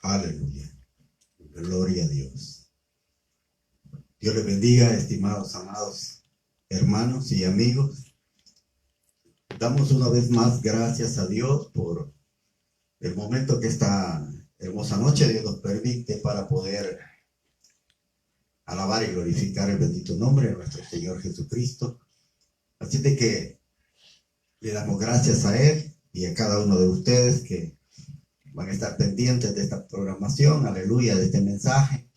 Aleluya. Gloria a Dios. Dios les bendiga, estimados, amados hermanos y amigos. Damos una vez más gracias a Dios por el momento que esta hermosa noche Dios nos permite para poder alabar y glorificar el bendito nombre de nuestro Señor Jesucristo. Así de que le damos gracias a Él y a cada uno de ustedes que van a estar pendientes de esta programación, aleluya, de este mensaje,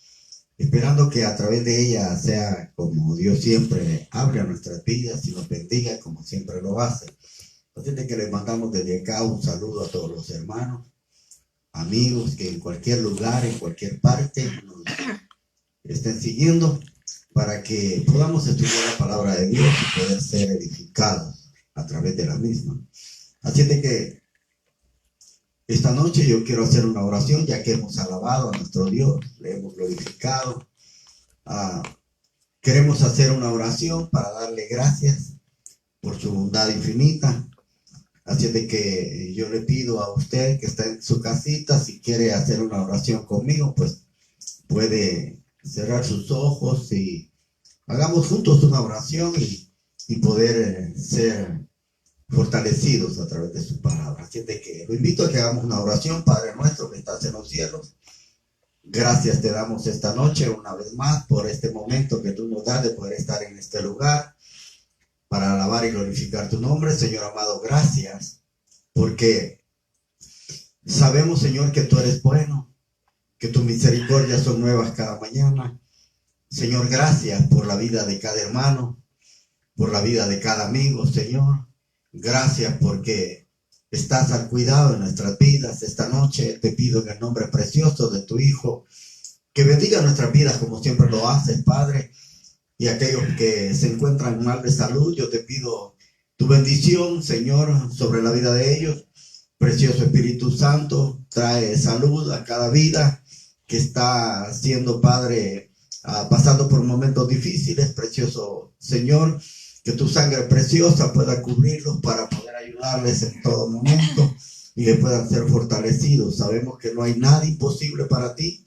esperando que a través de ella sea como Dios siempre hable a nuestras vidas y nos bendiga como siempre lo hace. Así de que les mandamos desde acá un saludo a todos los hermanos, amigos que en cualquier lugar, en cualquier parte nos estén siguiendo, para que podamos estudiar la palabra de Dios y poder ser edificados a través de la misma. Así de que esta noche yo quiero hacer una oración, ya que hemos alabado a nuestro Dios, le hemos glorificado. Queremos hacer una oración para darle gracias por su bondad infinita. Así de que yo le pido a usted que está en su casita, si quiere hacer una oración conmigo, pues puede cerrar sus ojos y hagamos juntos una oración y poder ser fortalecidos a través de su palabra. Así de que lo invito a que hagamos una oración. Padre nuestro que estás en los cielos, gracias te damos esta noche una vez más por este momento que tú nos das de poder estar en este lugar para alabar y glorificar tu nombre. Señor amado, gracias porque sabemos, Señor, que tú eres bueno, que tus misericordias son nuevas cada mañana. Señor, gracias por la vida de cada hermano, por la vida de cada amigo, Señor. Gracias porque estás al cuidado de nuestras vidas. Esta noche te pido en el nombre precioso de tu Hijo que bendiga nuestras vidas como siempre lo haces, Padre. Y aquellos que se encuentran mal de salud, yo te pido tu bendición, Señor, sobre la vida de ellos. Precioso Espíritu Santo, trae salud a cada vida que está siendo, Padre, pasando por momentos difíciles. Precioso Señor, que tu sangre preciosa pueda cubrirlos para poder ayudarles en todo momento y que puedan ser fortalecidos. Sabemos que no hay nada imposible para ti,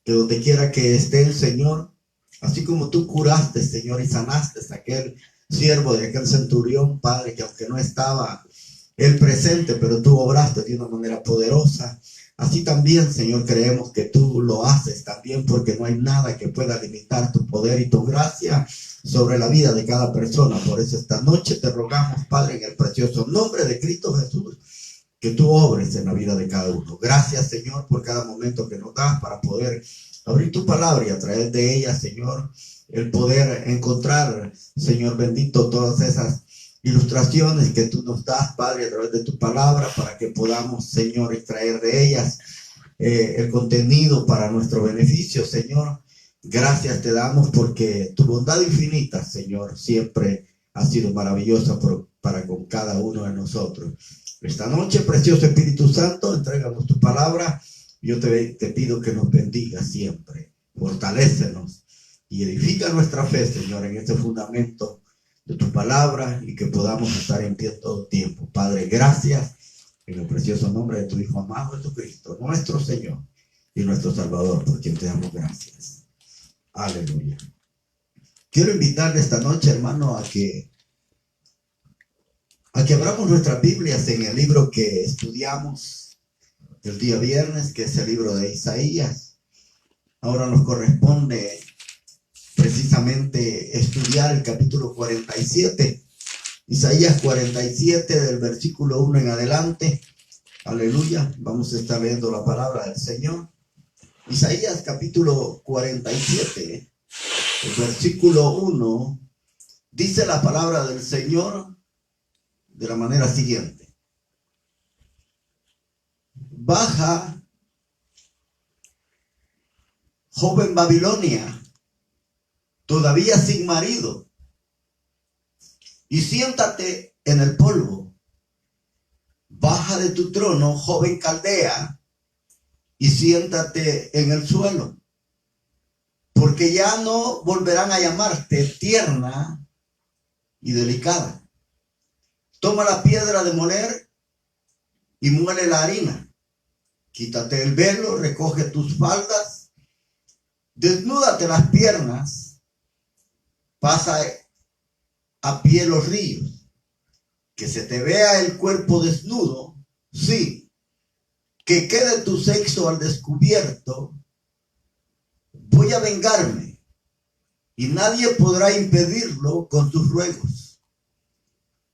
que donde quiera que estén, Señor, así como tú curaste, Señor, y sanaste a aquel siervo de aquel centurión, Padre, que aunque no estaba él presente, pero tú obraste de una manera poderosa. Así también, Señor, creemos que tú lo haces también, porque no hay nada que pueda limitar tu poder y tu gracia sobre la vida de cada persona. Por eso esta noche te rogamos, Padre, en el precioso nombre de Cristo Jesús, que tú obres en la vida de cada uno. Gracias, Señor, por cada momento que nos das para poder abrir tu palabra y a través de ella, Señor, el poder encontrar, Señor bendito, todas esas ilustraciones que tú nos das, Padre, a través de tu palabra, para que podamos, Señor, extraer de ellas el contenido para nuestro beneficio, Señor. Gracias te damos porque tu bondad infinita, Señor, siempre ha sido maravillosa para con cada uno de nosotros. Esta noche, precioso Espíritu Santo, entréganos tu palabra. Yo te pido que nos bendiga siempre, fortalécenos y edifica nuestra fe, Señor, en este fundamento de tu palabra y que podamos estar en pie todo tiempo. Padre, gracias en el precioso nombre de tu Hijo amado Jesucristo, nuestro Señor y nuestro Salvador, por quien te damos gracias. Aleluya. Quiero invitarle esta noche, hermano, a que abramos nuestras Biblias en el libro que estudiamos el día viernes, que es el libro de Isaías. Ahora nos corresponde precisamente estudiar el capítulo 47, Isaías 47 del versículo 1 en adelante. Aleluya, vamos a estar leyendo la palabra del Señor. Isaías capítulo 47, el versículo 1, dice la palabra del Señor de la manera siguiente: baja, joven Babilonia, todavía sin marido, y siéntate en el polvo. Baja de tu trono, joven Caldea, y siéntate en el suelo, porque ya no volverán a llamarte tierna y delicada. Toma la piedra de moler y muele la harina, Quítate el velo, recoge tus faldas, desnúdate las piernas, pasa a pie los ríos, que se te vea el cuerpo desnudo, sí, que quede tu sexo al descubierto. Voy a vengarme y nadie podrá impedirlo con sus ruegos.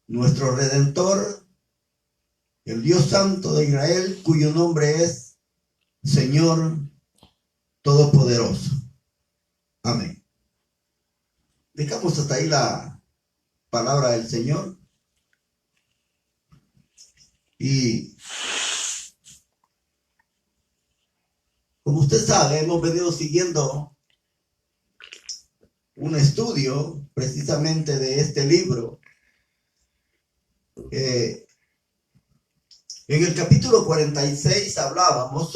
Nuestro Redentor, el Dios Santo de Israel, cuyo nombre es Señor Todopoderoso. Amén. Dejamos hasta ahí la palabra del Señor. Y como usted sabe, hemos venido siguiendo un estudio precisamente de este libro. En el capítulo 46 hablábamos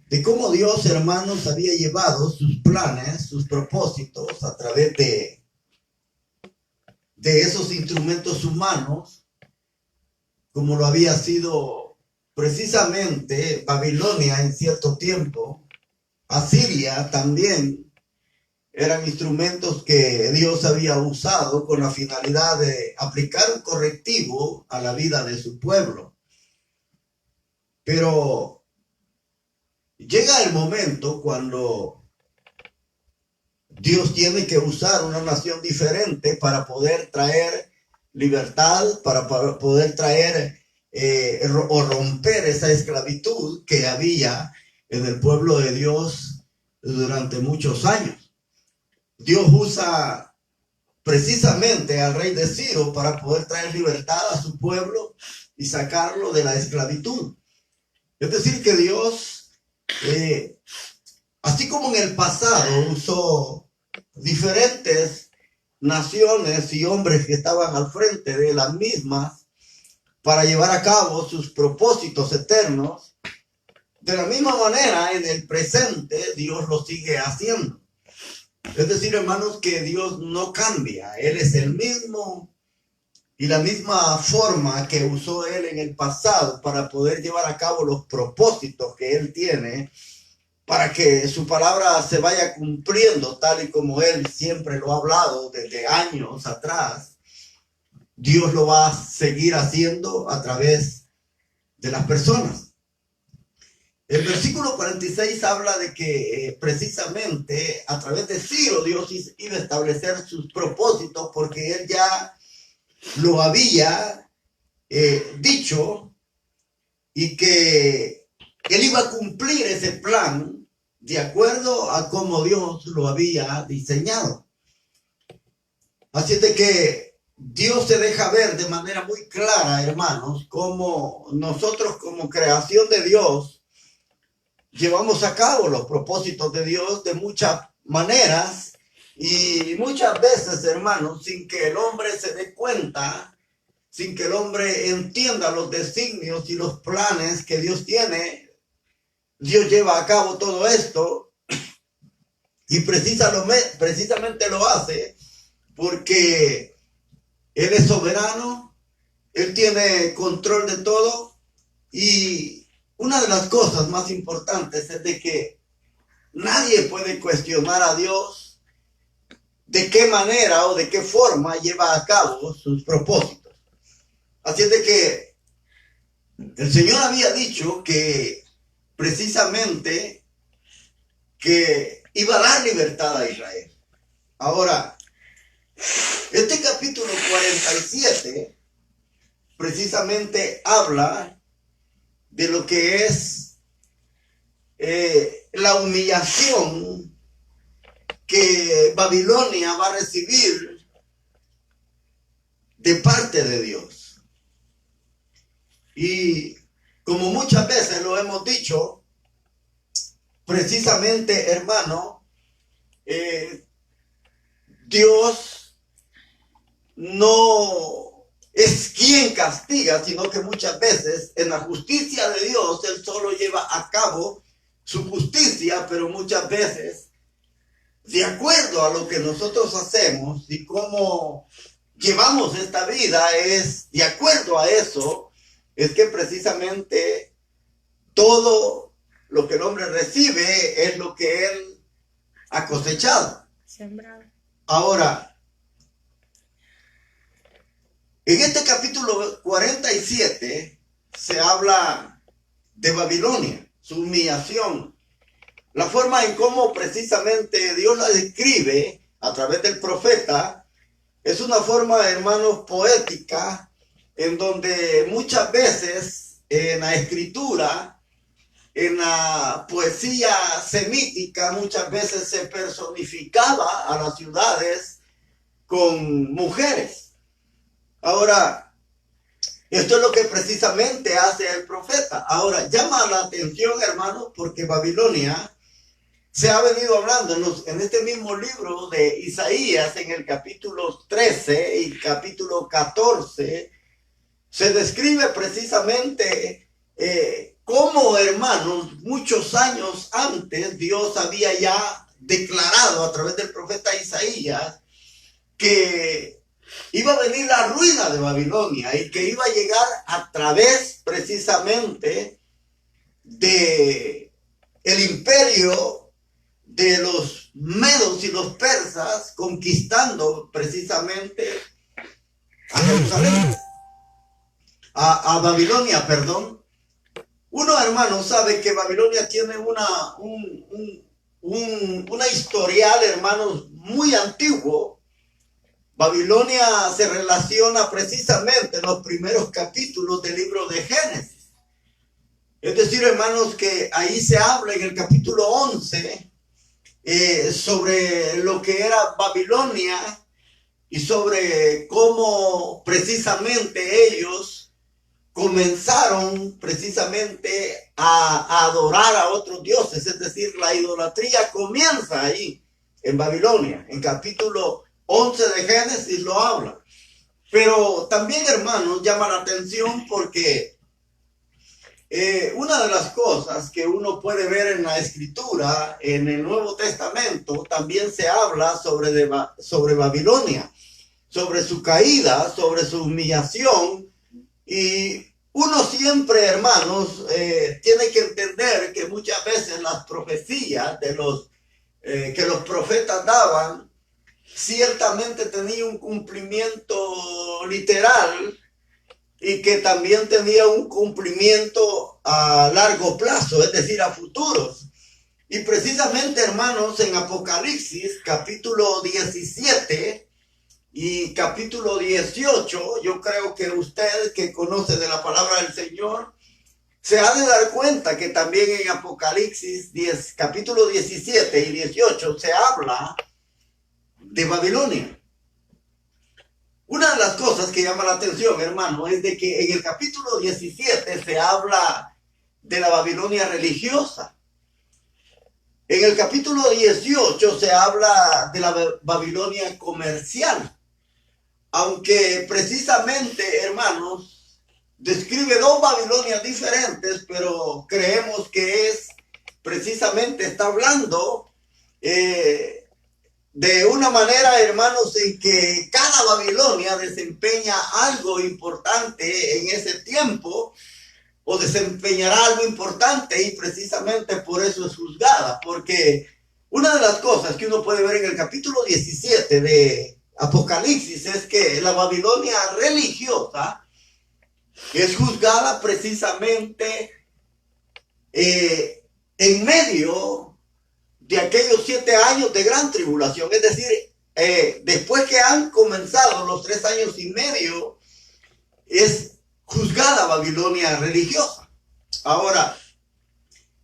de cómo Dios, hermanos, había llevado sus planes, sus propósitos a través de esos instrumentos humanos, como lo había sido precisamente Babilonia en cierto tiempo, Asiria también. Eran instrumentos que Dios había usado con la finalidad de aplicar un correctivo a la vida de su pueblo. Pero llega el momento cuando Dios tiene que usar una nación diferente para poder traer libertad, para poder traer o romper esa esclavitud que había en el pueblo de Dios durante muchos años. Dios usa precisamente al rey de Ciro para poder traer libertad a su pueblo y sacarlo de la esclavitud. Es decir, que Dios, así como en el pasado usó diferentes naciones y hombres que estaban al frente de las mismas para llevar a cabo sus propósitos eternos, de la misma manera en el presente Dios lo sigue haciendo. Es decir, hermanos, que Dios no cambia. Él es el mismo y la misma forma que usó Él en el pasado para poder llevar a cabo los propósitos que Él tiene, para que su palabra se vaya cumpliendo tal y como Él siempre lo ha hablado desde años atrás. Dios lo va a seguir haciendo a través de las personas. El versículo 46 habla de que precisamente a través de Ciro Dios iba a establecer sus propósitos, porque él ya lo había dicho, y que él iba a cumplir ese plan de acuerdo a cómo Dios lo había diseñado. Así es de que Dios se deja ver de manera muy clara, hermanos, cómo nosotros como creación de Dios llevamos a cabo los propósitos de Dios de muchas maneras, y muchas veces, hermanos, sin que el hombre se dé cuenta, sin que el hombre entienda los designios y los planes que Dios tiene. Dios lleva a cabo todo esto, y precisamente lo hace porque Él es soberano, Él tiene control de todo. Y una de las cosas más importantes es de que nadie puede cuestionar a Dios de qué manera o de qué forma lleva a cabo sus propósitos. Así es de que el Señor había dicho que precisamente que iba a dar libertad a Israel. Ahora, este capítulo 47 precisamente habla de lo que es la humillación que Babilonia va a recibir de parte de Dios. Y como muchas veces lo hemos dicho, precisamente, hermano, Dios no es quien castiga, sino que muchas veces en la justicia de Dios Él solo lleva a cabo su justicia, pero muchas veces, de acuerdo a lo que nosotros hacemos y cómo llevamos esta vida, es de acuerdo a eso es que precisamente todo lo que el hombre recibe es lo que él ha cosechado. Sembrado. Ahora, en este capítulo 47 se habla de Babilonia, su humillación, la forma en cómo precisamente Dios la describe a través del profeta. Es una forma, hermanos, poética, en donde muchas veces en la escritura, en la poesía semítica, muchas veces se personificaba a las ciudades con mujeres. Ahora, esto es lo que precisamente hace el profeta. Ahora, llama la atención, hermanos, porque Babilonia se ha venido hablando en este mismo libro de Isaías, en el capítulo 13 y capítulo 14, se describe precisamente cómo, hermanos, muchos años antes Dios había ya declarado a través del profeta Isaías que iba a venir la ruina de Babilonia y que iba a llegar a través precisamente de el imperio de los medos y los persas, conquistando precisamente a Jerusalén, a Babilonia, perdón. Uno, hermano, sabe que Babilonia tiene una historial, hermanos, muy antiguo. Babilonia se relaciona precisamente en los primeros capítulos del libro de Génesis. Es decir, hermanos, que ahí se habla en el capítulo 11 sobre lo que era Babilonia y sobre cómo precisamente ellos comenzaron precisamente a adorar a otros dioses. Es decir, la idolatría comienza ahí en Babilonia. En capítulo 11 de Génesis lo habla. Pero también, hermanos, llama la atención porque una de las cosas que uno puede ver en la escritura, en el Nuevo Testamento, también se habla sobre Babilonia, sobre su caída, sobre su humillación. Y uno siempre, hermanos, tiene que entender que muchas veces las profecías que los profetas daban, ciertamente tenía un cumplimiento literal y que también tenía un cumplimiento a largo plazo, es decir, a futuros. Y precisamente, hermanos, en Apocalipsis, capítulo 17 y capítulo 18, yo creo que usted que conoce de la palabra del Señor, se ha de dar cuenta que también en Apocalipsis capítulo 17 y 18 se habla de Babilonia. Una de las cosas que llama la atención, hermano, es de que en el capítulo 17 se habla de la Babilonia religiosa. En el capítulo 18 se habla de la Babilonia comercial. Aunque precisamente, hermanos, describe dos Babilonias diferentes, pero creemos que precisamente está hablando de una manera, hermanos, en que cada Babilonia desempeña algo importante en ese tiempo, o desempeñará algo importante, y precisamente por eso es juzgada, porque una de las cosas que uno puede ver en el capítulo 17 de Apocalipsis es que la Babilonia religiosa es juzgada precisamente en medio de aquellos 7 años de gran tribulación. Es decir, después que han comenzado los 3 años y medio, es juzgada Babilonia religiosa. Ahora,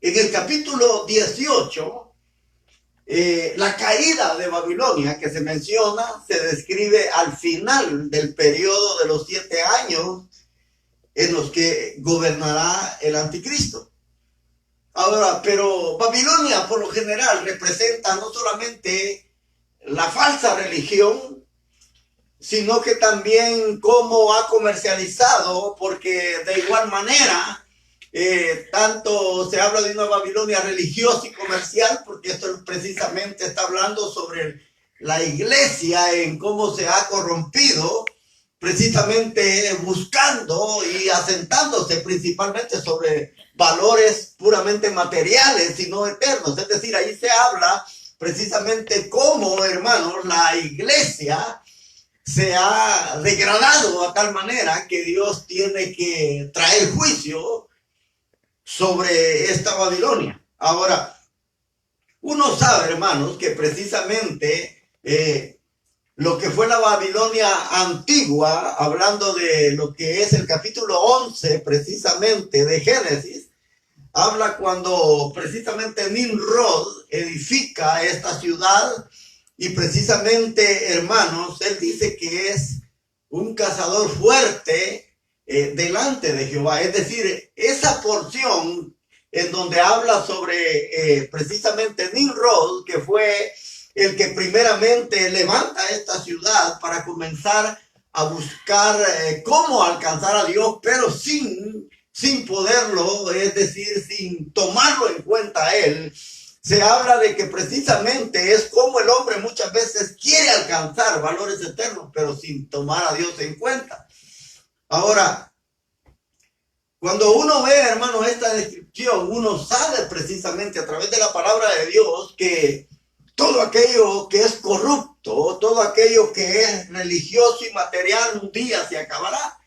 en el capítulo 18, la caída de Babilonia que se menciona, se describe al final del periodo de los 7 años en los que gobernará el anticristo. Ahora, pero Babilonia por lo general representa no solamente la falsa religión, sino que también cómo ha comercializado, porque de igual manera tanto se habla de una Babilonia religiosa y comercial, porque esto precisamente está hablando sobre la iglesia, en cómo se ha corrompido, precisamente buscando y asentándose principalmente sobre valores puramente materiales y no eternos. Es decir, ahí se habla precisamente cómo, hermanos, la iglesia se ha degradado a tal manera que Dios tiene que traer juicio sobre esta Babilonia. Ahora, uno sabe, hermanos, que precisamente lo que fue la Babilonia antigua, hablando de lo que es el capítulo 11 precisamente de Génesis, habla cuando precisamente Nimrod edifica esta ciudad y precisamente, hermanos, él dice que es un cazador fuerte delante de Jehová. Es decir, esa porción en donde habla sobre precisamente Nimrod, que fue el que primeramente levanta esta ciudad para comenzar a buscar cómo alcanzar a Dios, pero sin poderlo, es decir, sin tomarlo en cuenta a él. Se habla de que precisamente es como el hombre muchas veces quiere alcanzar valores eternos, pero sin tomar a Dios en cuenta. Ahora, cuando uno ve, hermano, esta descripción, uno sabe precisamente a través de la palabra de Dios que todo aquello que es corrupto, todo aquello que es religioso y material, un día se acabará.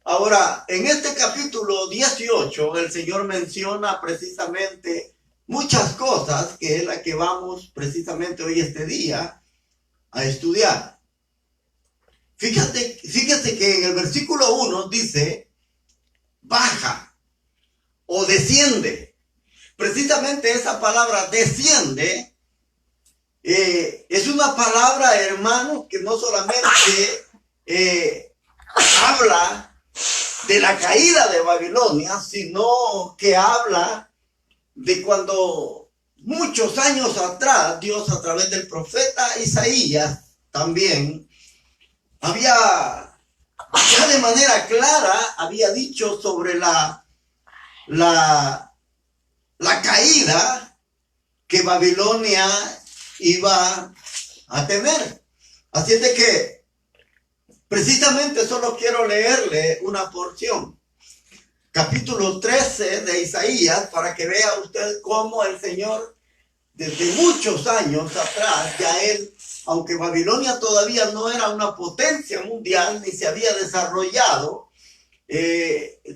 Ahora, en este capítulo 18, el Señor menciona precisamente muchas cosas, que es la que vamos precisamente hoy este día a estudiar. Fíjate que en el versículo 1 dice, baja o desciende. Precisamente esa palabra desciende es una palabra, hermano, que no solamente habla de la caída de Babilonia, sino que habla de cuando muchos años atrás Dios, a través del profeta Isaías, también había ya de manera clara había dicho sobre la caída que Babilonia iba a tener. Así es de que precisamente solo quiero leerle una porción. Capítulo 13 de Isaías, para que vea usted cómo el Señor, desde muchos años atrás, ya él, aunque Babilonia todavía no era una potencia mundial, ni se había desarrollado,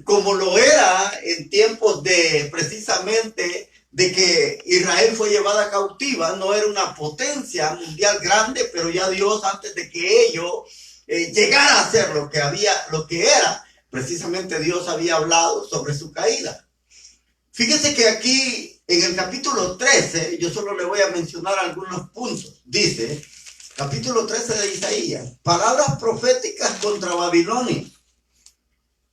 como lo era en tiempos de precisamente de que Israel fue llevada cautiva, no era una potencia mundial grande, pero ya Dios, antes de que ello llegara a ser lo que era, precisamente Dios había hablado sobre su caída. Fíjese que aquí en el capítulo 13, yo solo le voy a mencionar algunos puntos. Dice, capítulo 13 de Isaías, palabras proféticas contra Babilonia,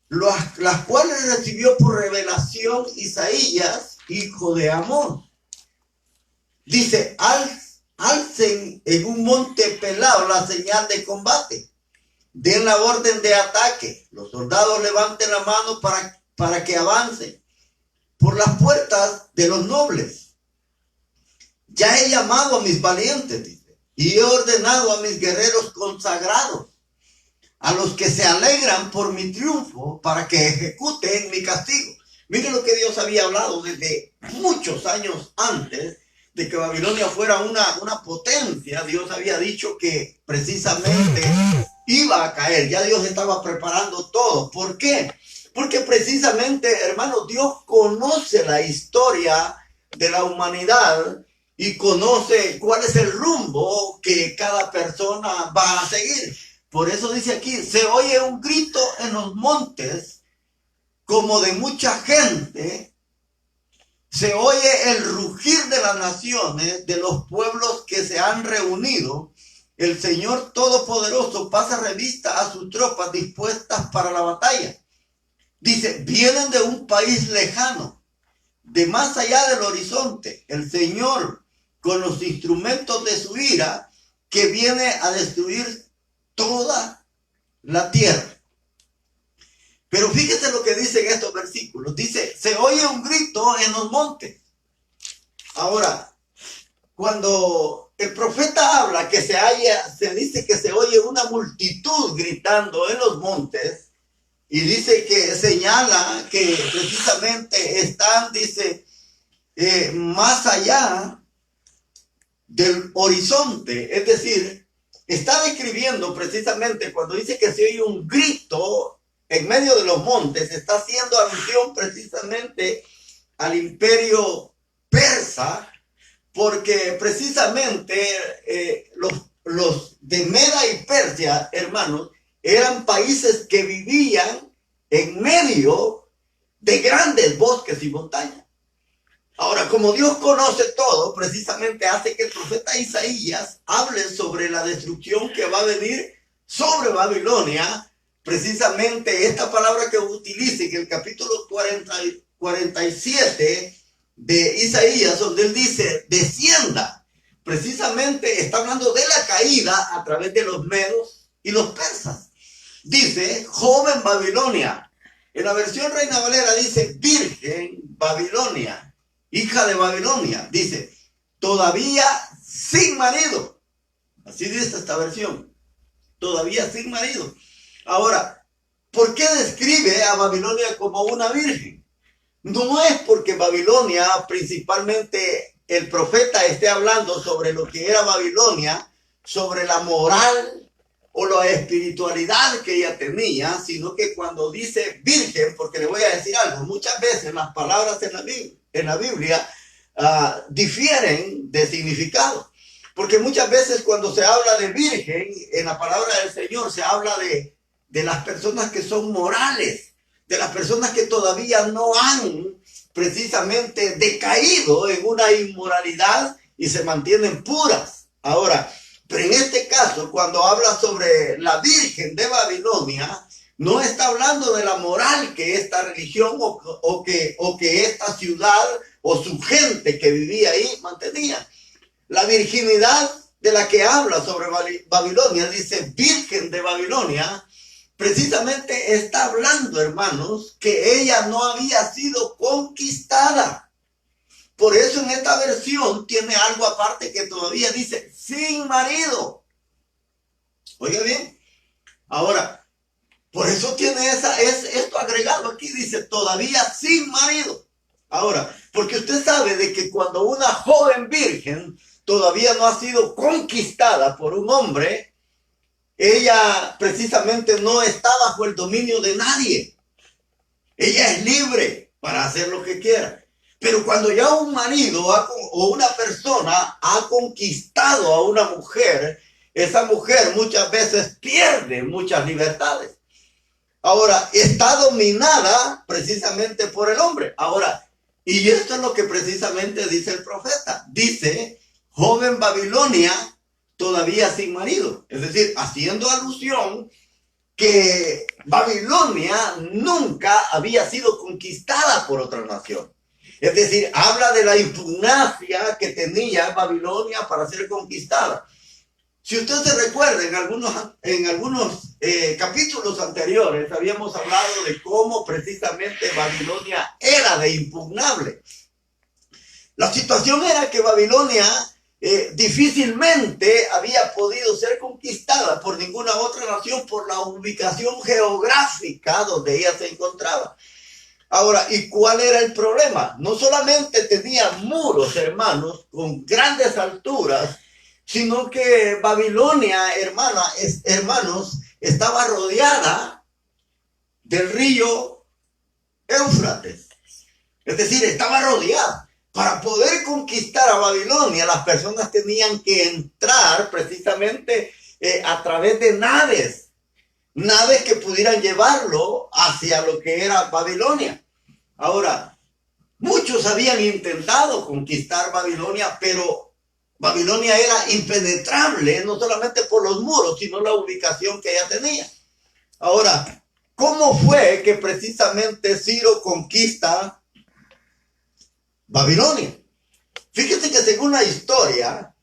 las cuales recibió por revelación Isaías, hijo de Amón. Dice, alcen en un monte pelado la señal de combate, den la orden de ataque, los soldados levanten la mano para que avancen por las puertas de los nobles. Ya he llamado a mis valientes, dice, y he ordenado a mis guerreros consagrados, a los que se alegran por mi triunfo, para que ejecuten mi castigo. Miren lo que Dios había hablado desde muchos años antes de que Babilonia fuera una potencia. Dios había dicho que precisamente iba a caer. Ya Dios estaba preparando todo. ¿Por qué? Porque precisamente, hermanos, Dios conoce la historia de la humanidad y conoce cuál es el rumbo que cada persona va a seguir. Por eso dice aquí, se oye un grito en los montes como de mucha gente, se oye el rugir de las naciones, de los pueblos que se han reunido. El Señor Todopoderoso pasa revista a sus tropas dispuestas para la batalla. Dice, vienen de un país lejano, de más allá del horizonte, el Señor con los instrumentos de su ira, que viene a destruir toda la tierra. Pero fíjese lo que dice en estos versículos. Dice, se oye un grito en los montes. Ahora, cuando el profeta habla que se dice que se oye una multitud gritando en los montes, y dice que señala que precisamente están, dice, más allá del horizonte, es decir, está describiendo precisamente cuando dice que se oye un grito en medio de los montes, está haciendo alusión precisamente al imperio persa, porque precisamente los de Meda y Persia, hermanos, eran países que vivían en medio de grandes bosques y montañas. Ahora, como Dios conoce todo, precisamente hace que el profeta Isaías hable sobre la destrucción que va a venir sobre Babilonia. Precisamente esta palabra que utilice, que el capítulo 47 de Isaías, donde él dice, descienda, precisamente está hablando de la caída a través de los medos y los persas. Dice, joven Babilonia. En la versión Reina Valera dice, virgen Babilonia, hija de Babilonia. Dice, todavía sin marido. Así dice esta versión. Todavía sin marido. Ahora, ¿por qué describe a Babilonia como una virgen? No es porque Babilonia, principalmente el profeta esté hablando sobre lo que era Babilonia, sobre la moral o la espiritualidad que ella tenía, sino que cuando dice virgen, porque le voy a decir algo, muchas veces las palabras en la Biblia difieren de significado, porque muchas veces cuando se habla de virgen, en la palabra del Señor se habla de las personas que son morales, de las personas que todavía no han precisamente decaído en una inmoralidad y se mantienen puras. Ahora, pero en este caso, cuando habla sobre la Virgen de Babilonia, no está hablando de la moral que esta religión o que esta ciudad o su gente que vivía ahí mantenía. La virginidad de la que habla sobre Babilonia, dice Virgen de Babilonia, precisamente está hablando, hermanos, que ella no había sido conquistada. Por eso en esta versión tiene algo aparte que todavía dice sin marido. Oiga bien. Ahora, por eso tiene esto agregado aquí, dice todavía sin marido. Ahora, porque usted sabe de que cuando una joven virgen todavía no ha sido conquistada por un hombre, ella precisamente no está bajo el dominio de nadie. Ella es libre para hacer lo que quiera. Pero cuando ya un marido o una persona ha conquistado a una mujer, esa mujer muchas veces pierde muchas libertades. Ahora, está dominada precisamente por el hombre. Ahora, y esto es lo que precisamente dice el profeta. Dice, joven Babilonia, todavía sin marido. Es decir, haciendo alusión que Babilonia nunca había sido conquistada por otra nación. Es decir, habla de la impugnancia que tenía Babilonia para ser conquistada. Si usted se recuerda, en algunos capítulos anteriores habíamos hablado de cómo precisamente Babilonia era de impugnable. La situación era que Babilonia difícilmente había podido ser conquistada por ninguna otra nación por la ubicación geográfica donde ella se encontraba. Ahora, ¿y cuál era el problema? No solamente tenía muros, hermanos, con grandes alturas, sino que Babilonia, hermanos, estaba rodeada del río Éufrates. Es decir, estaba rodeada. Para poder conquistar a Babilonia, las personas tenían que entrar precisamente a través de naves que pudieran llevarlo hacia lo que era Babilonia. Ahora, muchos habían intentado conquistar Babilonia, pero Babilonia era impenetrable, no solamente por los muros, sino la ubicación que ella tenía. Ahora, ¿cómo fue que precisamente Ciro conquista Babilonia? Fíjense que según la historia,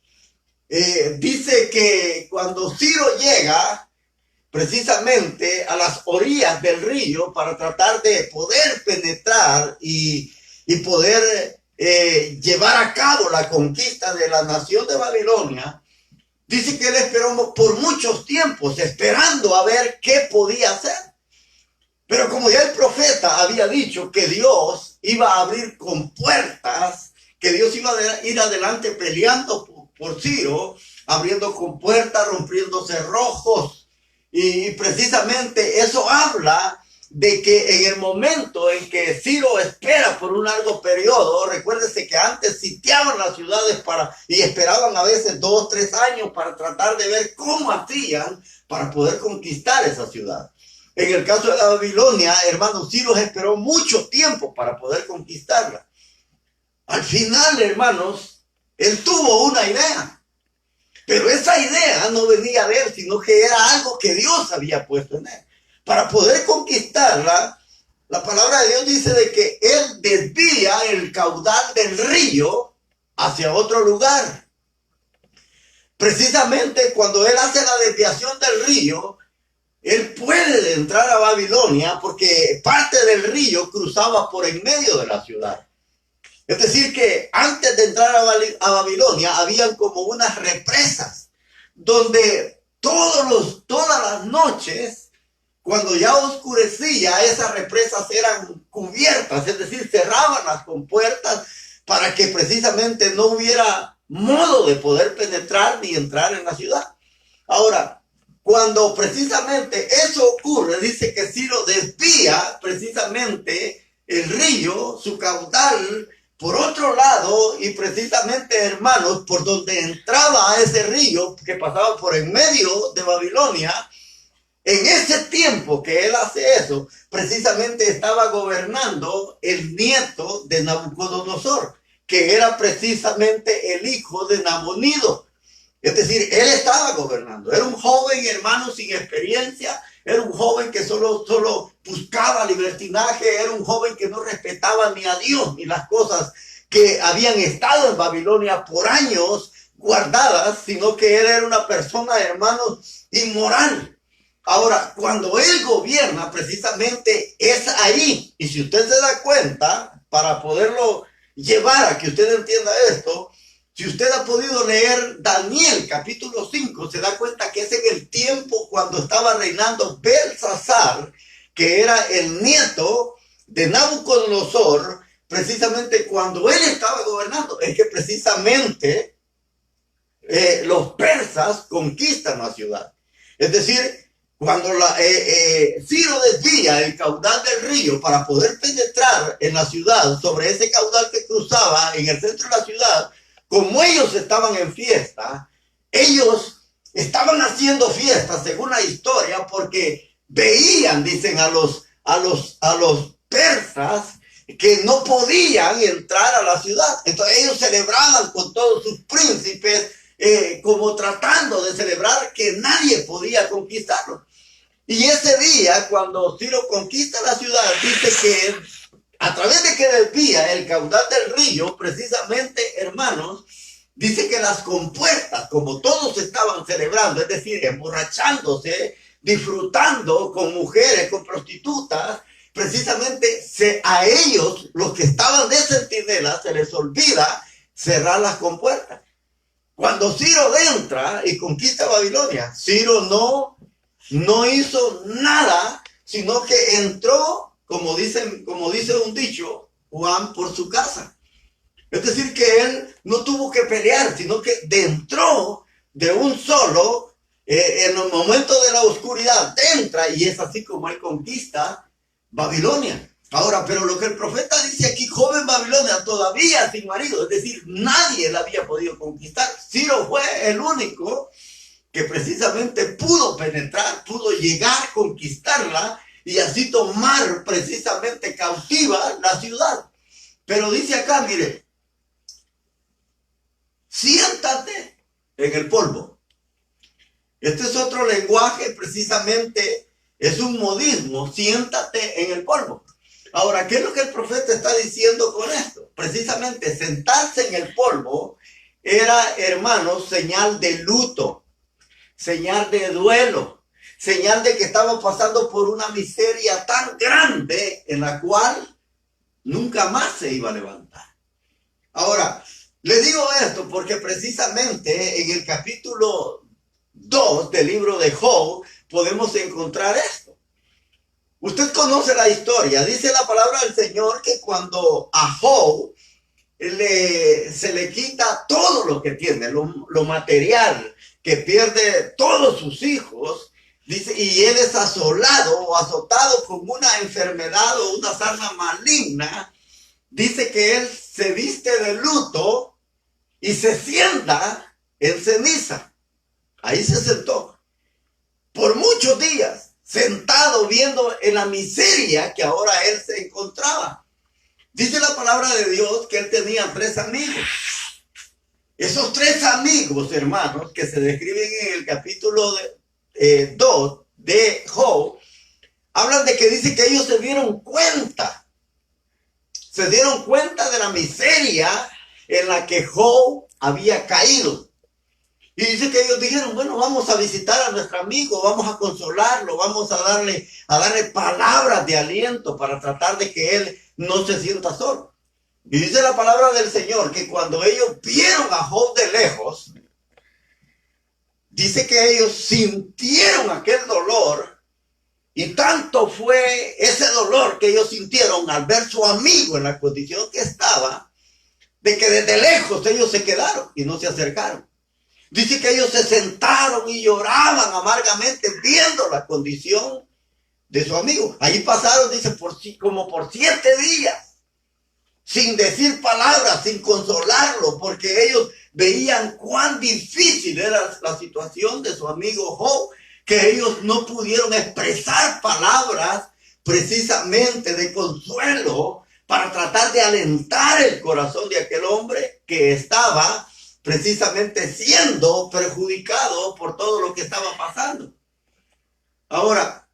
dice que cuando Ciro llega precisamente a las orillas del río para tratar de poder penetrar y poder llevar a cabo la conquista de la nación de Babilonia, dice que él esperó por muchos tiempos, esperando a ver qué podía hacer. Pero como ya el profeta había dicho que Dios iba a abrir con puertas, que Dios iba a ir adelante peleando por Ciro, abriendo con puertas, rompiendo cerrojos. Y precisamente eso habla de que en el momento en que Ciro espera por un largo periodo, recuérdese que antes sitiaban las ciudades y esperaban a veces 2, 3 años para tratar de ver cómo hacían para poder conquistar esa ciudad. En el caso de la Babilonia, hermano, Ciro esperó mucho tiempo para poder conquistarla. Al final, hermanos, él tuvo una idea, pero esa idea no venía de él, sino que era algo que Dios había puesto en él. Para poder conquistarla, la palabra de Dios dice de que él desvía el caudal del río hacia otro lugar. Precisamente cuando él hace la desviación del río, él puede entrar a Babilonia porque parte del río cruzaba por en medio de la ciudad. Es decir, que antes de entrar a Babilonia habían como unas represas donde todas las noches, cuando ya oscurecía, esas represas eran cubiertas, es decir, cerrábanlas con puertas para que precisamente no hubiera modo de poder penetrar ni entrar en la ciudad. Ahora, cuando precisamente eso ocurre, dice que Ciro desvía precisamente el río, su caudal, por otro lado, y precisamente, hermanos, por donde entraba ese río que pasaba por en medio de Babilonia, en ese tiempo que él hace eso, precisamente estaba gobernando el nieto de Nabucodonosor, que era precisamente el hijo de Nabonido. Es decir, él estaba gobernando. Era un joven, hermano, sin experiencia. Era un joven que solo buscaba libertinaje. Era un joven que no respetaba ni a Dios ni las cosas que habían estado en Babilonia por años guardadas, sino que él era una persona, hermanos, inmoral. Ahora, cuando él gobierna, precisamente es ahí. Y si usted se da cuenta, para poderlo llevar a que usted entienda esto, si usted ha podido leer Daniel capítulo 5, se da cuenta que es en el tiempo cuando estaba reinando Belsasar, que era el nieto de Nabucodonosor, precisamente cuando él estaba gobernando, es que precisamente los persas conquistan la ciudad. Es decir, cuando Ciro desvía el caudal del río para poder penetrar en la ciudad, sobre ese caudal que cruzaba en el centro de la ciudad, como ellos estaban en fiesta, ellos estaban haciendo fiesta, según la historia, porque veían, dicen, a los persas que no podían entrar a la ciudad. Entonces ellos celebraban con todos sus príncipes, como tratando de celebrar que nadie podía conquistarlo. Y ese día, cuando Ciro conquista la ciudad, dice que a través de que desvía el caudal del río, precisamente, hermanos, dice que las compuertas, como todos estaban celebrando, es decir, emborrachándose, disfrutando con mujeres, con prostitutas, precisamente a ellos, los que estaban de centinela, se les olvida cerrar las compuertas. Cuando Ciro entra y conquista Babilonia, Ciro no hizo nada, sino que entró, como dice un dicho, Juan por su casa. Es decir, que él no tuvo que pelear, sino que entró de un solo, en el momento de la oscuridad, entra, y es así como él conquista Babilonia. Ahora, pero lo que el profeta dice aquí, joven Babilonia, todavía sin marido, es decir, nadie la había podido conquistar. Ciro fue el único que precisamente pudo penetrar, pudo llegar, conquistarla y así tomar precisamente cautiva la ciudad. Pero dice acá, mire, siéntate en el polvo. Este es otro lenguaje, precisamente es un modismo, siéntate en el polvo. Ahora, ¿qué es lo que el profeta está diciendo con esto? Precisamente sentarse en el polvo era, hermanos, señal de luto, señal de duelo, señal de que estaba pasando por una miseria tan grande en la cual nunca más se iba a levantar. Ahora, le digo esto porque precisamente en el capítulo 2 del libro de Job podemos encontrar esto. Usted conoce la historia. Dice la palabra del Señor que cuando a Job se le quita todo lo que tiene, lo material, que pierde todos sus hijos, dice, y él es asolado o azotado con una enfermedad o una sarna maligna, dice que él se viste de luto y se sienta en ceniza. Ahí se sentó por muchos días, sentado viendo en la miseria que ahora él se encontraba. Dice la palabra de Dios que él tenía 3 amigos. Esos 3 amigos, hermanos, que se describen en el capítulo 2 de Job, hablan de que dice que ellos se dieron cuenta de la miseria en la que Job había caído. Y dice que ellos dijeron, bueno, vamos a visitar a nuestro amigo, vamos a consolarlo, vamos a darle palabras de aliento para tratar de que él no se sienta solo. Y dice la palabra del Señor que cuando ellos vieron a Job de lejos, dice que ellos sintieron aquel dolor, y tanto fue ese dolor que ellos sintieron al ver su amigo en la condición que estaba, de que desde lejos ellos se quedaron y no se acercaron. Dice que ellos se sentaron y lloraban amargamente viendo la condición de su amigo. Ahí pasaron, dice, como por 7 días, sin decir palabras, sin consolarlo, porque ellos veían cuán difícil era la situación de su amigo Job, que ellos no pudieron expresar palabras precisamente de consuelo para tratar de alentar el corazón de aquel hombre que estaba precisamente siendo perjudicado por todo lo que estaba pasando. Ahora,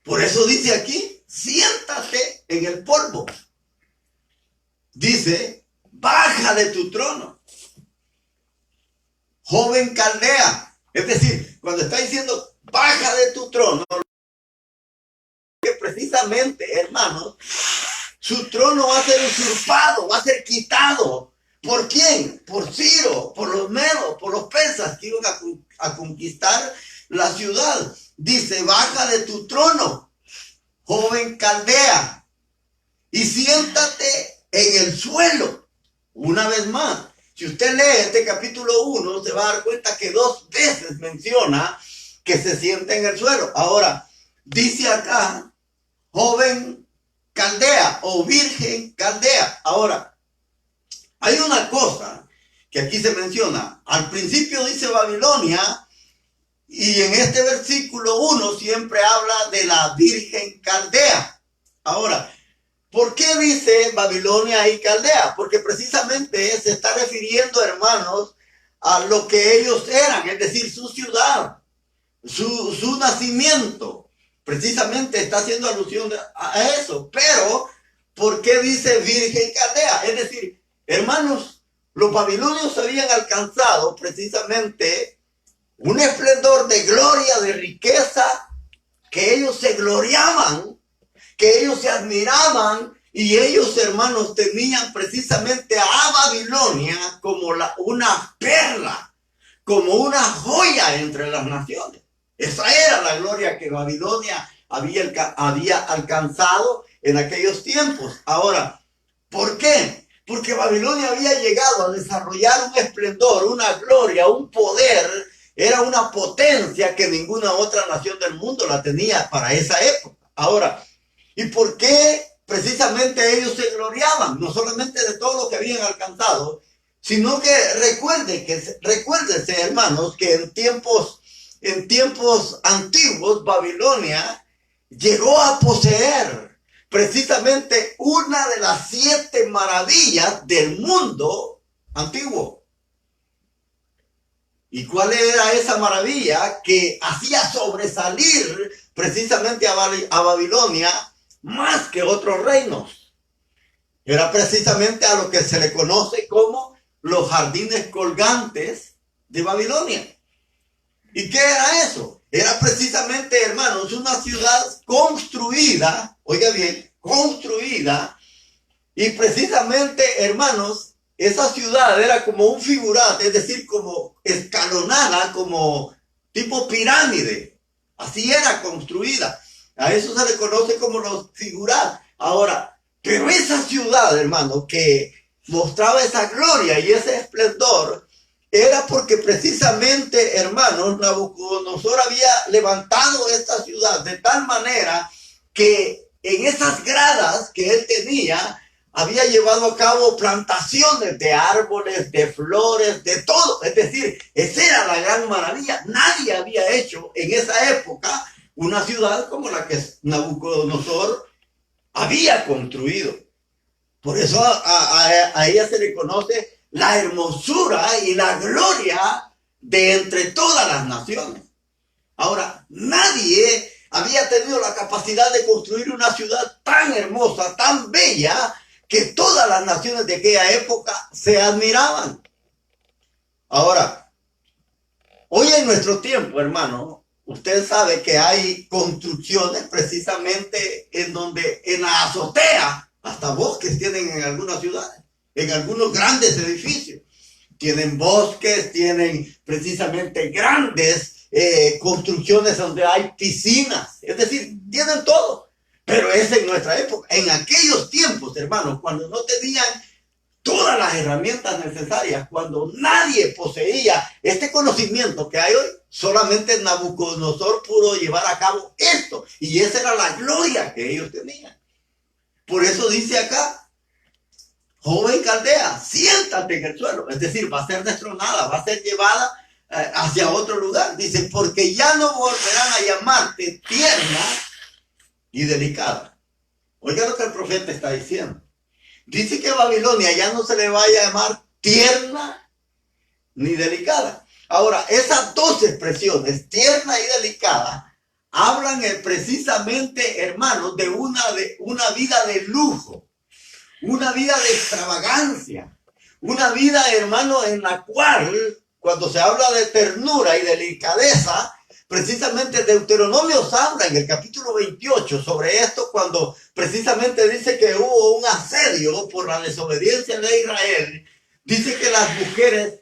por eso dice aquí, siéntate en el polvo. Dice, baja de tu trono, joven caldea. Es decir, cuando está diciendo, baja de tu trono, que precisamente, hermanos, su trono va a ser usurpado, va a ser quitado. ¿Por quién? Por Ciro, por los medos, por los persas que iban a conquistar la ciudad. Dice, baja de tu trono, joven caldea, y siéntate en el suelo. Una vez más, si usted lee este capítulo 1, se va a dar cuenta que 2 veces menciona que se sienta en el suelo. Ahora, dice acá, joven caldea o virgen caldea. Ahora, hay una cosa que aquí se menciona. Al principio dice Babilonia, y en este versículo 1 siempre habla de la virgen caldea. Ahora, ¿por qué dice Babilonia y Caldea? Porque precisamente se está refiriendo, hermanos, a lo que ellos eran, es decir, su ciudad, su nacimiento. Precisamente está haciendo alusión a eso. Pero, ¿por qué dice Virgen Caldea? Es decir, hermanos, los babilonios habían alcanzado precisamente un esplendor de gloria, de riqueza, que ellos se gloriaban, que ellos se admiraban, y ellos, hermanos, tenían precisamente a Babilonia como una perla, como una joya entre las naciones. Esa era la gloria que Babilonia había alcanzado en aquellos tiempos. Ahora, ¿por qué? Porque Babilonia había llegado a desarrollar un esplendor, una gloria, un poder. Era una potencia que ninguna otra nación del mundo la tenía para esa época. Ahora, ¿y por qué precisamente ellos se gloriaban? No solamente de todo lo que habían alcanzado, sino que recuérdense, hermanos, que en tiempos antiguos Babilonia llegó a poseer precisamente una de las 7 maravillas del mundo antiguo. ¿Y cuál era esa maravilla que hacía sobresalir precisamente a Babilonia más que otros reinos? Era precisamente a lo que se le conoce como los jardines colgantes de Babilonia. ¿Y qué era eso? Era precisamente, hermanos, una ciudad construida, oiga bien, construida, y precisamente, hermanos, esa ciudad era como un figurat, es decir, como escalonada, como tipo pirámide. Así era construida. A eso se le conoce como los figurat. Ahora, pero esa ciudad, hermano, que mostraba esa gloria y ese esplendor, era porque precisamente, hermanos, Nabucodonosor había levantado esta ciudad de tal manera que en esas gradas que él tenía, había llevado a cabo plantaciones de árboles, de flores, de todo. Es decir, esa era la gran maravilla. Nadie había hecho en esa época una ciudad como la que Nabucodonosor había construido. Por eso a ella se le conoce la hermosura y la gloria de entre todas las naciones. Ahora, nadie había tenido la capacidad de construir una ciudad tan hermosa, tan bella, que todas las naciones de aquella época se admiraban. Ahora, hoy en nuestro tiempo, hermano, usted sabe que hay construcciones precisamente en donde en la azotea, hasta bosques tienen en algunas ciudades, en algunos grandes edificios. Tienen bosques, tienen precisamente grandes construcciones donde hay piscinas, es decir, tienen todo. Pero es en nuestra época, en aquellos tiempos, hermanos, cuando no tenían todas las herramientas necesarias, cuando nadie poseía este conocimiento que hay hoy, solamente Nabucodonosor pudo llevar a cabo esto. Y esa era la gloria que ellos tenían. Por eso dice acá, joven Caldea, siéntate en el suelo. Es decir, va a ser destronada, va a ser llevada hacia otro lugar. Dice, porque ya no volverán a llamarte tierna y delicada. Oiga lo que el profeta está diciendo. Dice que Babilonia ya no se le va a llamar tierna ni delicada. Ahora, esas dos expresiones, tierna y delicada, hablan precisamente, hermanos, de una vida de lujo, una vida de extravagancia, una vida, hermano, en la cual, cuando se habla de ternura y delicadeza, precisamente Deuteronomio habla en el capítulo 28 sobre esto, cuando precisamente dice que hubo un asedio por la desobediencia de Israel. Dice que las mujeres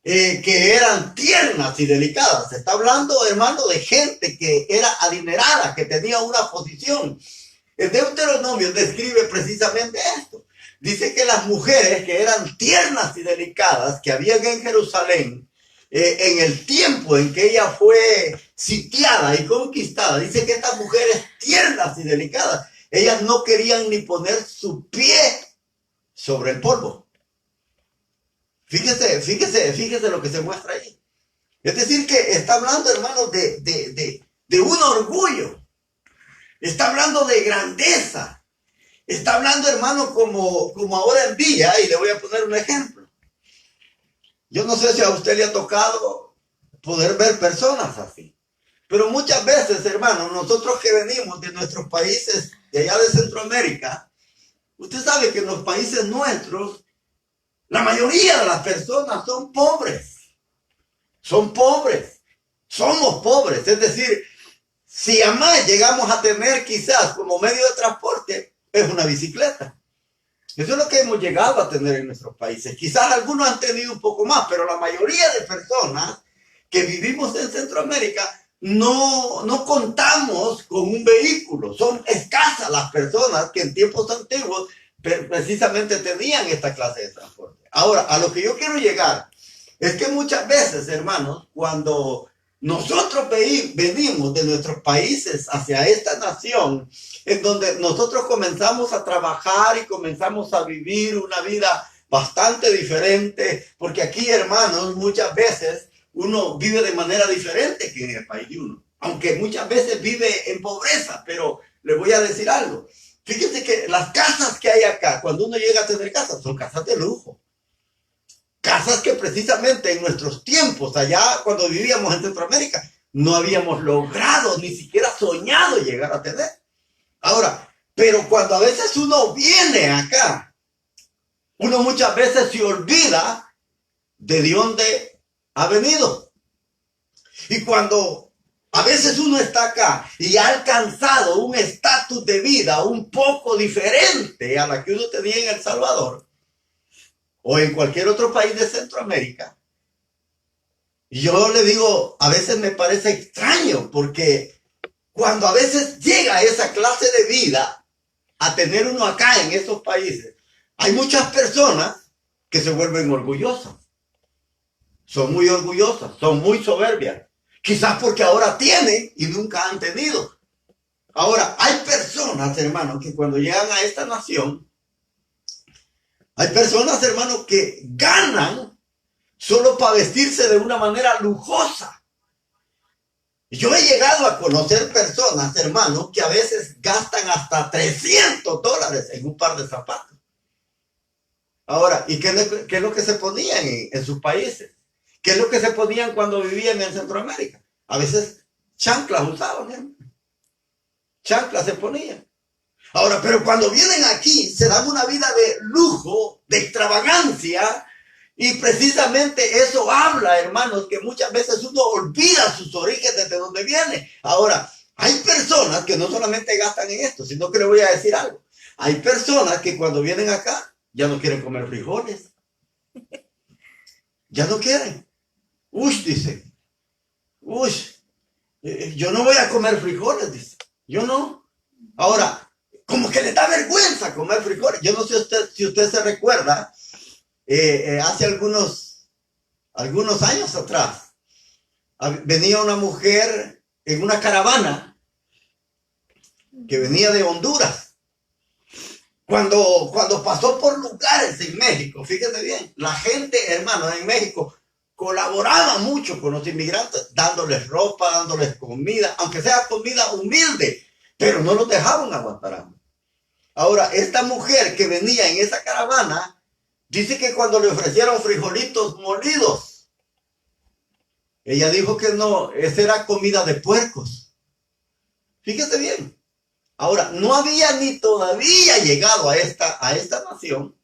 que eran tiernas y delicadas, se está hablando, hermano, de gente que era adinerada, que tenía una posición. El Deuteronomio describe precisamente esto. Dice que las mujeres que eran tiernas y delicadas, que habían en Jerusalén, en el tiempo en que ella fue sitiada y conquistada, dice que estas mujeres tiernas y delicadas, ellas no querían ni poner su pie sobre el polvo. Fíjese lo que se muestra ahí. Es decir, que está hablando, hermanos, de un orgullo. Está hablando de grandeza. Está hablando, hermano, como ahora en día, y le voy a poner un ejemplo. Yo no sé si a usted le ha tocado poder ver personas así. Pero muchas veces, hermano, nosotros que venimos de nuestros países de allá de Centroamérica, usted sabe que en los países nuestros, la mayoría de las personas son pobres. Son pobres. Somos pobres. Es decir, si jamás llegamos a tener quizás como medio de transporte, es una bicicleta. Eso es lo que hemos llegado a tener en nuestros países. Quizás algunos han tenido un poco más, pero la mayoría de personas que vivimos en Centroamérica no contamos con un vehículo. Son escasas las personas que en tiempos antiguos precisamente tenían esta clase de transporte. Ahora, a lo que yo quiero llegar es que muchas veces, hermanos, cuando nosotros venimos de nuestros países hacia esta nación, en donde nosotros comenzamos a trabajar y comenzamos a vivir una vida bastante diferente, porque aquí, hermanos, muchas veces uno vive de manera diferente que en el país de uno, aunque muchas veces vive en pobreza. Pero le voy a decir algo. Fíjense que las casas que hay acá, cuando uno llega a tener casas, son casas de lujo. Casas que precisamente en nuestros tiempos, allá cuando vivíamos en Centroamérica, no habíamos logrado, ni siquiera soñado llegar a tener. Ahora, pero cuando a veces uno viene acá, uno muchas veces se olvida de dónde ha venido. Y cuando a veces uno está acá y ha alcanzado un estatus de vida un poco diferente a la que uno tenía en El Salvador, o en cualquier otro país de Centroamérica, yo le digo, a veces me parece extraño, porque cuando a veces llega esa clase de vida a tener uno acá en esos países, hay muchas personas que se vuelven orgullosas. Son muy orgullosas, son muy soberbias. Quizás porque ahora tienen y nunca han tenido. Ahora, hay personas, hermanos, que cuando llegan a esta nación, hay personas, hermanos, que ganan solo para vestirse de una manera lujosa. Yo he llegado a conocer personas, hermanos, que a veces gastan hasta $300 en un par de zapatos. Ahora, ¿y qué es lo que se ponían en sus países? ¿Qué es lo que se ponían cuando vivían en Centroamérica? A veces chanclas usaban, ¿eh? Chanclas se ponían. Ahora, pero cuando vienen aquí, se dan una vida de lujo, de extravagancia, y precisamente eso habla, hermanos, que muchas veces uno olvida sus orígenes de dónde viene. Ahora, hay personas que no solamente gastan en esto, sino que le voy a decir algo. Hay personas que cuando vienen acá ya no quieren comer frijoles. Ya no quieren. Dice. Yo no voy a comer frijoles, dice. Yo no. Ahora, como que le da vergüenza comer frijoles. Yo no sé si usted se recuerda, hace algunos años atrás, venía una mujer en una caravana que venía de Honduras. Cuando pasó por lugares en México, fíjense bien, la gente, hermano, en México colaboraba mucho con los inmigrantes, dándoles ropa, dándoles comida, aunque sea comida humilde, pero no los dejaban aguantar hambre. Ahora, esta mujer que venía en esa caravana, dice que cuando le ofrecieron frijolitos molidos, ella dijo que no, esa era comida de puercos. Fíjese bien. Ahora, no había ni todavía llegado a esta nación,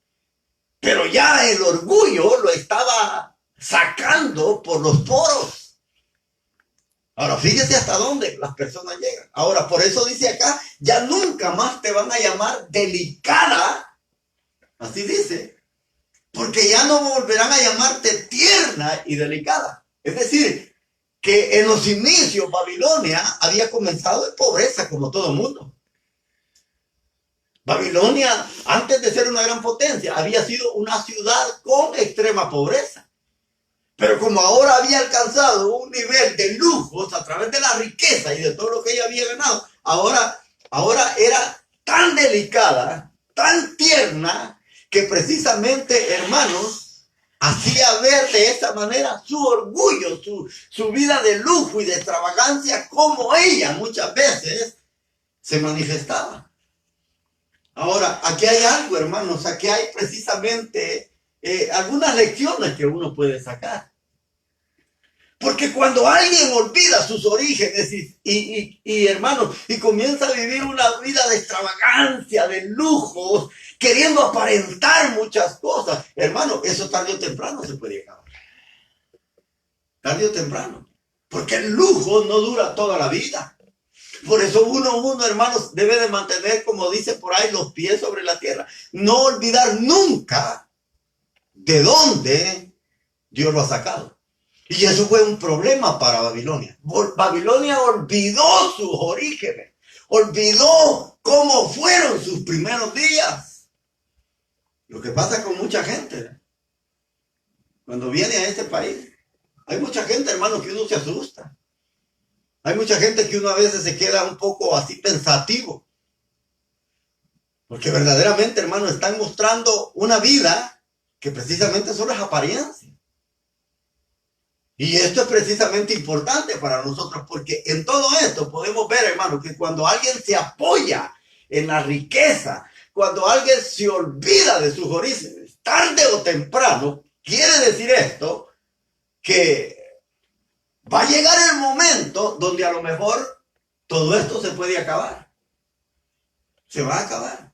pero ya el orgullo lo estaba sacando por los poros. Ahora, fíjese hasta dónde las personas llegan. Ahora, por eso dice acá, ya nunca más te van a llamar delicada, así dice, porque ya no volverán a llamarte tierna y delicada. Es decir, que en los inicios Babilonia había comenzado en pobreza como todo el mundo. Babilonia, antes de ser una gran potencia, había sido una ciudad con extrema pobreza. Pero como ahora había alcanzado un nivel de lujos a través de la riqueza y de todo lo que ella había ganado, ahora era tan delicada, tan tierna, que precisamente, hermanos, hacía ver de esta manera su orgullo, su vida de lujo y de extravagancia, como ella muchas veces se manifestaba. Ahora, aquí hay algo, hermanos, aquí hay precisamente algunas lecciones que uno puede sacar. Porque cuando alguien olvida sus orígenes y hermanos, y comienza a vivir una vida de extravagancia, de lujos, queriendo aparentar muchas cosas, hermano, eso tarde o temprano se puede acabar. Tarde o temprano. Porque el lujo no dura toda la vida. Por eso uno, hermanos, debe de mantener, como dice por ahí, los pies sobre la tierra. No olvidar nunca de dónde Dios lo ha sacado. Y eso fue un problema para Babilonia. Babilonia olvidó sus orígenes. Olvidó cómo fueron sus primeros días. Lo que pasa con mucha gente, cuando viene a este país, hay mucha gente, hermanos, que uno se asusta. Hay mucha gente que uno a veces se queda un poco así pensativo. Porque verdaderamente, hermano, están mostrando una vida que precisamente solo es apariencia. Y esto es precisamente importante para nosotros, porque en todo esto podemos ver, hermano, que cuando alguien se apoya en la riqueza, cuando alguien se olvida de sus orígenes, tarde o temprano, quiere decir esto, que va a llegar el momento donde a lo mejor todo esto se puede acabar. Se va a acabar.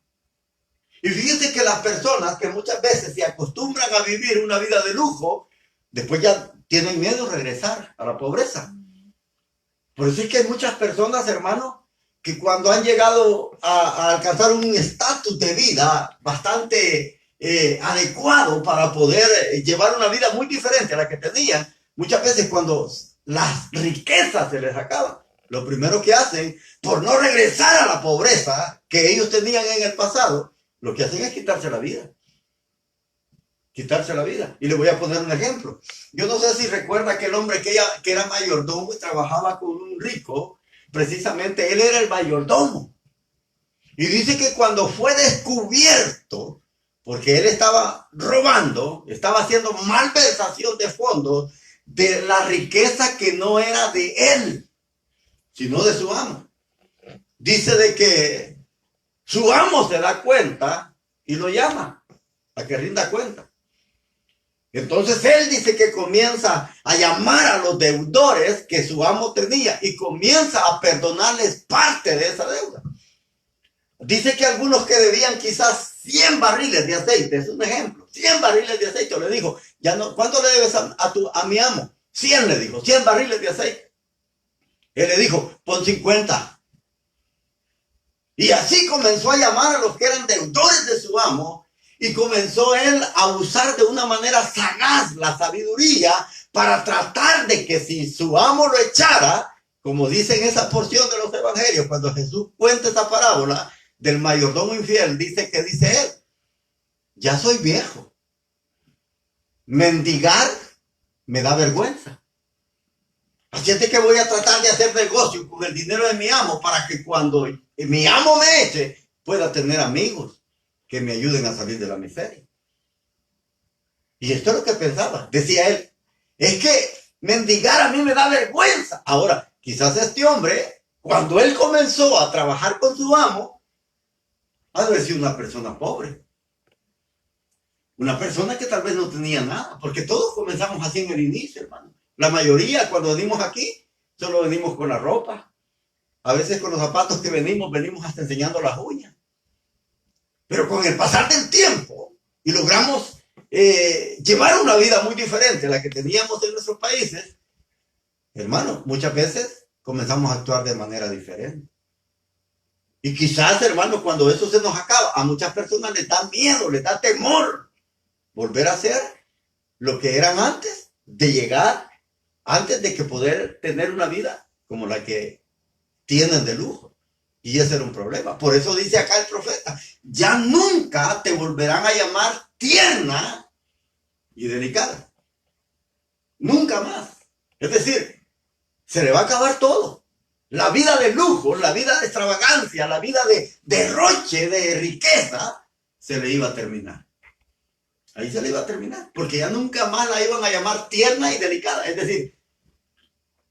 Y fíjense que las personas que muchas veces se acostumbran a vivir una vida de lujo, después ya tienen miedo de regresar a la pobreza. Por eso es que hay muchas personas, hermanos, que cuando han llegado a alcanzar un estatus de vida bastante adecuado para poder llevar una vida muy diferente a la que tenían. Muchas veces cuando las riquezas se les acaban, lo primero que hacen, por no regresar a la pobreza que ellos tenían en el pasado, lo que hacen es quitarse la vida. Quitarse la vida. Y le voy a poner un ejemplo. Yo no sé si recuerda aquel hombre que era mayordomo y trabajaba con un rico. Precisamente él era el mayordomo. Y dice que cuando fue descubierto, porque él estaba robando, estaba haciendo malversación de fondos de la riqueza que no era de él, sino de su amo. Dice de que su amo se da cuenta y lo llama a que rinda cuenta. Entonces él dice que comienza a llamar a los deudores que su amo tenía y comienza a perdonarles parte de esa deuda. Dice que algunos que debían quizás 100 barriles de aceite, es un ejemplo, 100 barriles de aceite, le dijo, ya no, ¿cuánto le debes a mi amo? 100 le dijo, 100 barriles de aceite. Él le dijo, pon 50. Y así comenzó a llamar a los que eran deudores de su amo y comenzó él a usar de una manera sagaz la sabiduría para tratar de que si su amo lo echara, como dice en esa porción de los evangelios, cuando Jesús cuenta esa parábola del mayordomo infiel, dice él, ya soy viejo, mendigar me da vergüenza. Así es de que voy a tratar de hacer negocio con el dinero de mi amo para que cuando mi amo me eche, pueda tener amigos que me ayuden a salir de la miseria. Y esto es lo que pensaba. Decía él, es que mendigar a mí me da vergüenza. Ahora, quizás este hombre, cuando él comenzó a trabajar con su amo, ha de haber sido una persona pobre. Una persona que tal vez no tenía nada, porque todos comenzamos así en el inicio, hermano. La mayoría, cuando venimos aquí, solo venimos con la ropa. A veces con los zapatos que venimos hasta enseñando las uñas. Pero con el pasar del tiempo, y logramos llevar una vida muy diferente a la que teníamos en nuestros países, hermano, muchas veces comenzamos a actuar de manera diferente. Y quizás, hermano, cuando eso se nos acaba, a muchas personas les da miedo, les da temor volver a ser lo que eran antes de llegar, antes de que poder tener una vida como la que tienen de lujo. Y ese era un problema. Por eso dice acá el profeta, ya nunca te volverán a llamar tierna y delicada. Nunca más. Es decir, se le va a acabar todo. La vida de lujo, la vida de extravagancia, la vida de derroche, de riqueza, se le iba a terminar. Ahí se le iba a terminar. Porque ya nunca más la iban a llamar tierna y delicada. Es decir,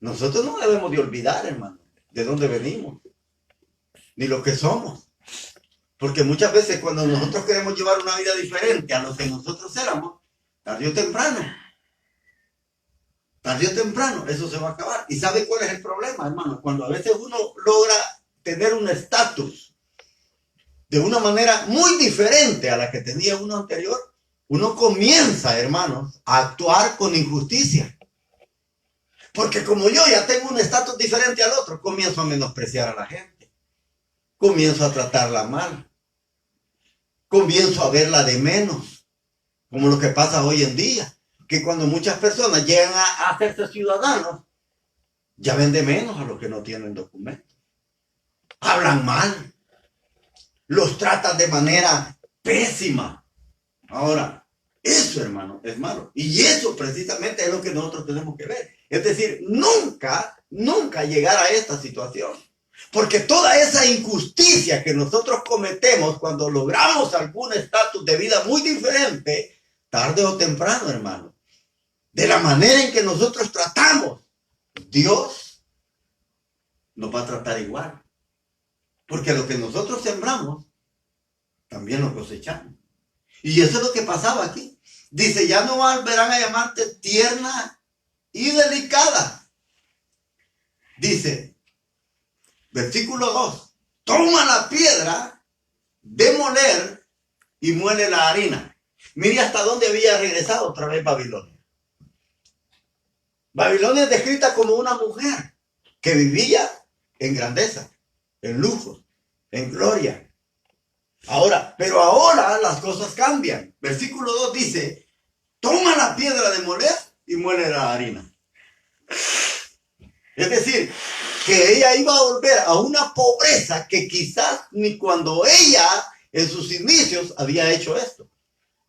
nosotros no debemos de olvidar, hermano, de dónde venimos, ni lo que somos. Porque muchas veces cuando nosotros queremos llevar una vida diferente a lo que nosotros éramos, tarde o temprano, eso se va a acabar. ¿Y sabe cuál es el problema, hermano? Cuando a veces uno logra tener un estatus de una manera muy diferente a la que tenía uno anterior, uno comienza, hermanos, a actuar con injusticia. Porque como yo ya tengo un estatus diferente al otro, comienzo a menospreciar a la gente. Comienzo a tratarla mal. Comienzo a verla de menos. Como lo que pasa hoy en día. Que cuando muchas personas llegan a hacerse ciudadanos, ya ven de menos a los que no tienen documentos. Hablan mal. Los tratan de manera pésima. Ahora, eso, hermano, es malo. Y eso precisamente es lo que nosotros tenemos que ver. Es decir, nunca llegar a esta situación. Porque toda esa injusticia que nosotros cometemos cuando logramos algún estatus de vida muy diferente, tarde o temprano, hermano, de la manera en que nosotros tratamos, Dios nos va a tratar igual. Porque lo que nosotros sembramos, también lo cosechamos. Y eso es lo que pasaba aquí. Dice, ya no volverán a llamarte tierna y delicada. Dice, versículo 2, toma la piedra de moler y muele la harina. Mire hasta dónde había regresado otra vez Babilonia. Babilonia es descrita como una mujer que vivía en grandeza, en lujo, en gloria. Ahora, pero ahora las cosas cambian. Versículo 2 dice, toma la piedra de moler y muele la harina. Es decir, que ella iba a volver a una pobreza que quizás ni cuando ella en sus inicios había hecho esto.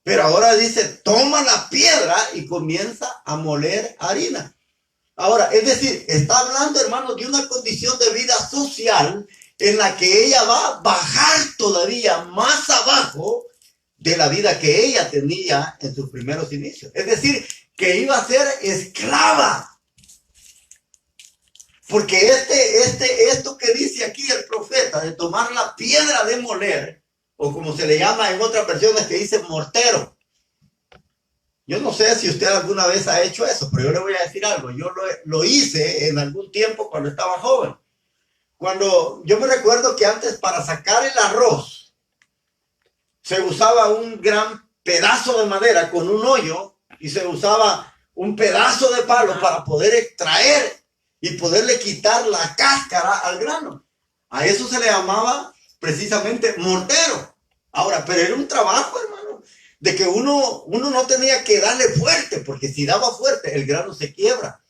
Pero ahora dice, toma la piedra y comienza a moler harina. Ahora, es decir, está hablando, hermanos, de una condición de vida social en la que ella va a bajar todavía más abajo de la vida que ella tenía en sus primeros inicios. Es decir, que iba a ser esclava. Porque esto que dice aquí el profeta de tomar la piedra de moler, o como se le llama en otras versiones que dice mortero. Yo no sé si usted alguna vez ha hecho eso, pero yo le voy a decir algo. Yo lo hice en algún tiempo cuando estaba joven. Cuando yo me recuerdo que antes para sacar el arroz se usaba un gran pedazo de madera con un hoyo y se usaba un pedazo de palo para poder extraer y poderle quitar la cáscara al grano. A eso se le llamaba precisamente mortero. Ahora, pero era un trabajo, hermano, de que uno no tenía que darle fuerte, porque si daba fuerte, el grano se quiebra,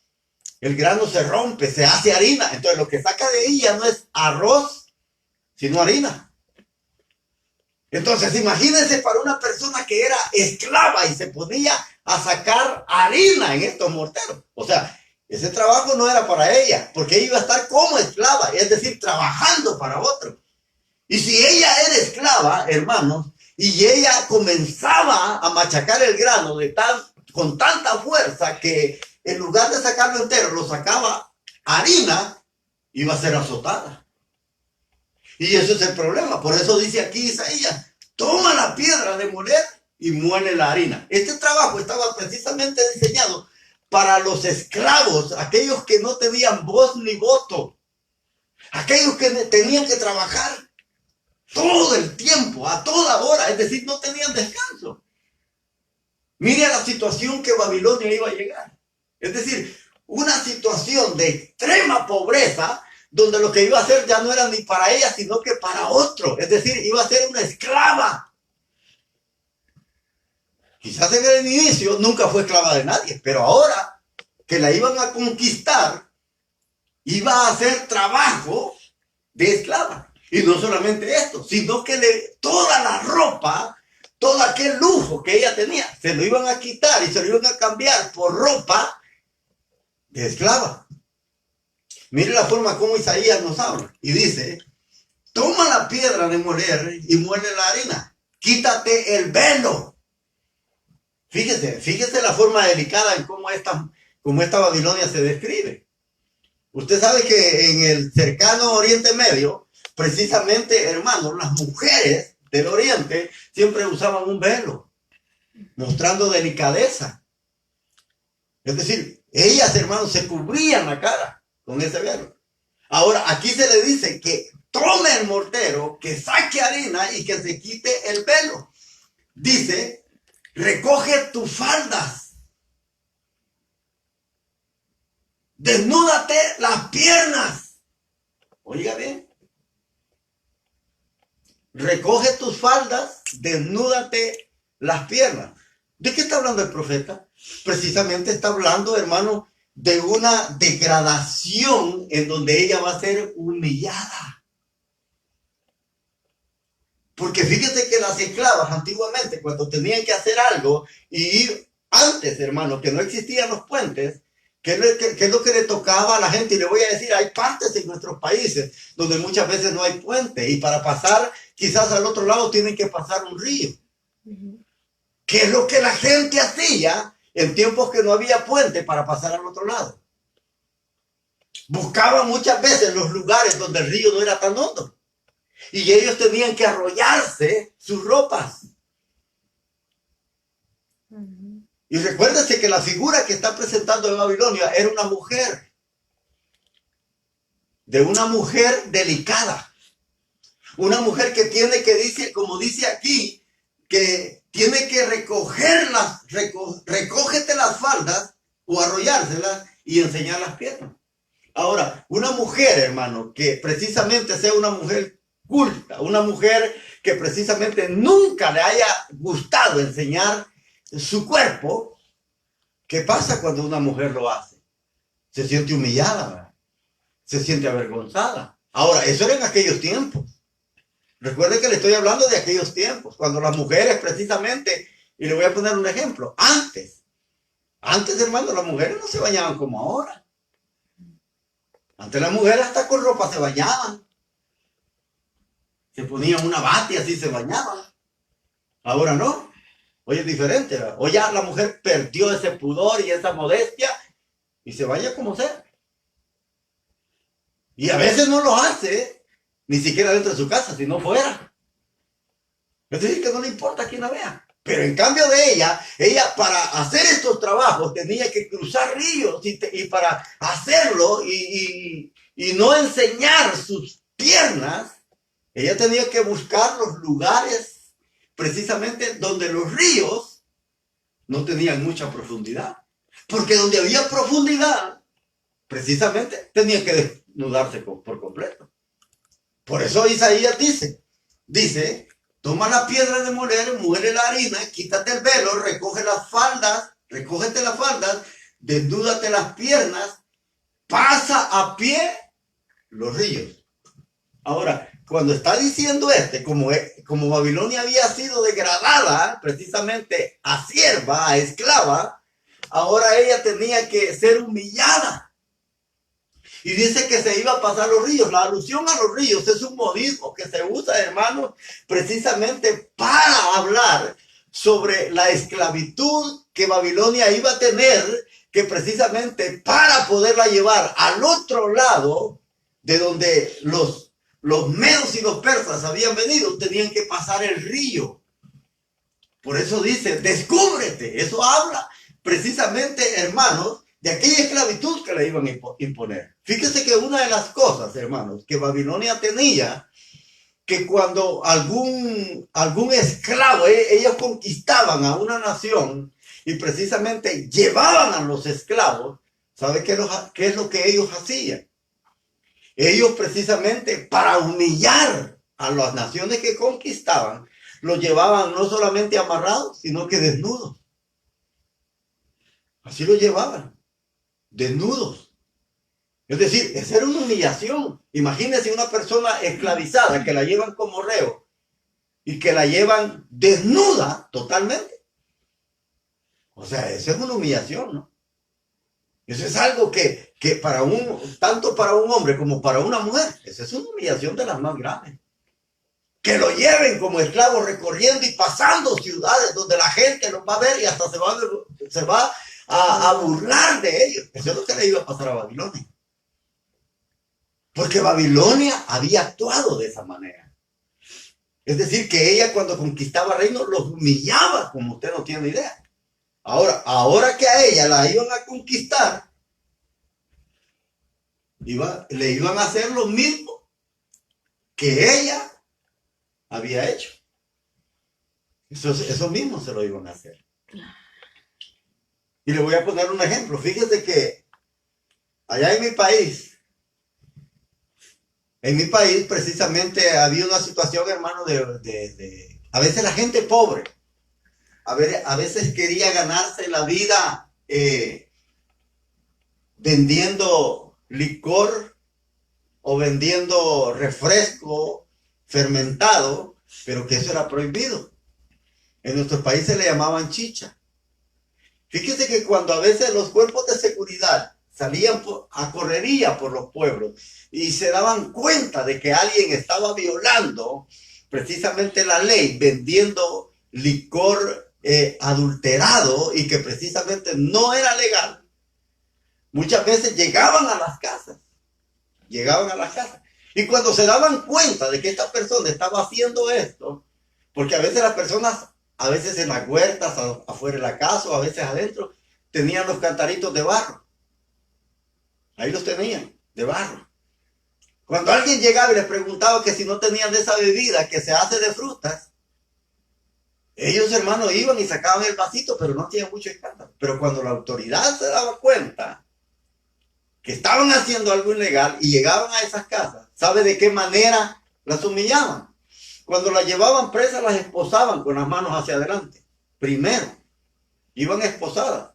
el grano se rompe, se hace harina. Entonces lo que saca de ahí ya no es arroz, sino harina. Entonces imagínense para una persona que era esclava y se ponía a sacar harina en estos morteros. O sea, ese trabajo no era para ella, porque ella iba a estar como esclava, es decir, trabajando para otro. Y si ella era esclava, hermanos, y ella comenzaba a machacar el grano con tanta fuerza que en lugar de sacarlo entero, lo sacaba harina, iba a ser azotada. Y eso es el problema. Por eso dice aquí Isaías, toma la piedra de moler y muele la harina. Este trabajo estaba precisamente diseñado para los esclavos, aquellos que no tenían voz ni voto, aquellos que tenían que trabajar todo el tiempo, a toda hora, es decir, no tenían descanso. Mire la situación que Babilonia iba a llegar. Es decir, una situación de extrema pobreza, donde lo que iba a hacer ya no era ni para ella, sino que para otro. Es decir, iba a ser una esclava. Quizás en el inicio nunca fue esclava de nadie, pero ahora que la iban a conquistar, iba a hacer trabajo de esclava. Y no solamente esto, sino que toda la ropa, todo aquel lujo que ella tenía, se lo iban a quitar y se lo iban a cambiar por ropa de esclava. Mire la forma como Isaías nos habla. Y dice, toma la piedra de moler y muele la harina. Quítate el velo. Fíjese la forma delicada en cómo esta Babilonia se describe. Usted sabe que en el cercano Oriente Medio, precisamente, hermanos, las mujeres del Oriente siempre usaban un velo, mostrando delicadeza. Es decir, ellas, hermanos, se cubrían la cara con ese velo. Ahora, aquí se le dice que tome el mortero, que saque harina y que se quite el velo. Dice, recoge tus faldas. Desnúdate las piernas. Oiga bien. Recoge tus faldas, desnúdate las piernas. ¿De qué está hablando el profeta? Precisamente está hablando, hermano, de una degradación en donde ella va a ser humillada. Porque fíjate que las esclavas antiguamente, cuando tenían que hacer algo, y antes, hermano, que no existían los puentes, ¿qué es lo que le tocaba a la gente? Y le voy a decir, hay partes en nuestros países donde muchas veces no hay puente, y para pasar quizás al otro lado tienen que pasar un río. ¿Qué es lo que la gente hacía en tiempos que no había puente para pasar al otro lado? Buscaban muchas veces los lugares donde el río no era tan hondo. Y ellos tenían que arrollarse sus ropas. Y recuérdense que la figura que está presentando en Babilonia era una mujer. De una mujer delicada. Una mujer que tiene que, como dice aquí, que tiene que recógete las faldas o arrollárselas y enseñar las piernas. Ahora, una mujer, hermano, que precisamente sea una mujer culta, una mujer que precisamente nunca le haya gustado enseñar su cuerpo, ¿qué pasa cuando una mujer lo hace? Se siente humillada, ¿verdad? Se siente avergonzada. Ahora, eso era en aquellos tiempos. Recuerden que le estoy hablando de aquellos tiempos, cuando las mujeres precisamente, y le voy a poner un ejemplo, antes, hermano, las mujeres no se bañaban como ahora. Antes las mujeres hasta con ropa se bañaban. Se ponían una bata y así se bañaban. Ahora no. Hoy es diferente, ¿verdad? Hoy ya la mujer perdió ese pudor y esa modestia y se baña como sea. Y a veces no lo hace, ni siquiera dentro de su casa, sino fuera. Es decir, que no le importa quién la vea. Pero en cambio de ella para hacer estos trabajos tenía que cruzar ríos y para hacerlo y no enseñar sus piernas, ella tenía que buscar los lugares precisamente donde los ríos no tenían mucha profundidad. Porque donde había profundidad, precisamente tenía que desnudarse por completo. Por eso Isaías dice, toma la piedra de moler, muele la harina, quítate el velo, recógete las faldas, desnúdate las piernas, pasa a pie los ríos. Ahora, cuando está diciendo como Babilonia había sido degradada precisamente a sierva, a esclava, ahora ella tenía que ser humillada. Y dice que se iba a pasar los ríos. La alusión a los ríos es un modismo que se usa, hermanos, precisamente para hablar sobre la esclavitud que Babilonia iba a tener, que precisamente para poderla llevar al otro lado de donde los medos y los persas habían venido, tenían que pasar el río. Por eso dice, descúbrete. Eso habla precisamente, hermanos, de aquella esclavitud que le iban a imponer. Fíjese que una de las cosas, hermanos, que Babilonia tenía, que cuando algún esclavo, ellos conquistaban a una nación y precisamente llevaban a los esclavos, ¿sabe qué es lo que ellos hacían? Ellos precisamente para humillar a las naciones que conquistaban, los llevaban no solamente amarrados, sino que desnudos. Así los llevaban, desnudos. Es decir, esa era una humillación. Imagínense una persona esclavizada que la llevan como reo y que la llevan desnuda totalmente. O sea, eso es una humillación, ¿no? Eso es algo que tanto para un hombre como para una mujer, esa es una humillación de las más grandes. Que lo lleven como esclavos recorriendo y pasando ciudades donde la gente los va a ver y hasta se va a burlar de ellos. Eso es lo que le iba a pasar a Babilonia. Porque Babilonia había actuado de esa manera. Es decir, que ella cuando conquistaba reinos los humillaba, como usted no tiene idea. Ahora que a ella la iban a conquistar, le iban a hacer lo mismo que ella había hecho. Eso mismo se lo iban a hacer. Y le voy a poner un ejemplo. Fíjese que allá en mi país precisamente había una situación, hermano, a veces la gente pobre, a veces quería ganarse la vida vendiendo licor o vendiendo refresco fermentado, pero que eso era prohibido. En nuestros países le llamaban chicha. Fíjese que cuando a veces los cuerpos de seguridad salían a correría por los pueblos y se daban cuenta de que alguien estaba violando precisamente la ley, vendiendo licor adulterado y que precisamente no era legal, muchas veces llegaban a las casas. Y cuando se daban cuenta de que esta persona estaba haciendo esto, porque a veces las personas, a veces en las huertas, afuera de la casa o a veces adentro, tenían los cantaritos de barro. Ahí los tenían, de barro. Cuando alguien llegaba y les preguntaba que si no tenían de esa bebida que se hace de frutas, ellos, hermanos, iban y sacaban el vasito, pero no hacían mucho escándalo. Pero cuando la autoridad se daba cuenta que estaban haciendo algo ilegal y llegaban a esas casas, ¿sabe de qué manera las humillaban? cuando las llevaban presas, las esposaban con las manos hacia adelante. Primero, iban esposadas.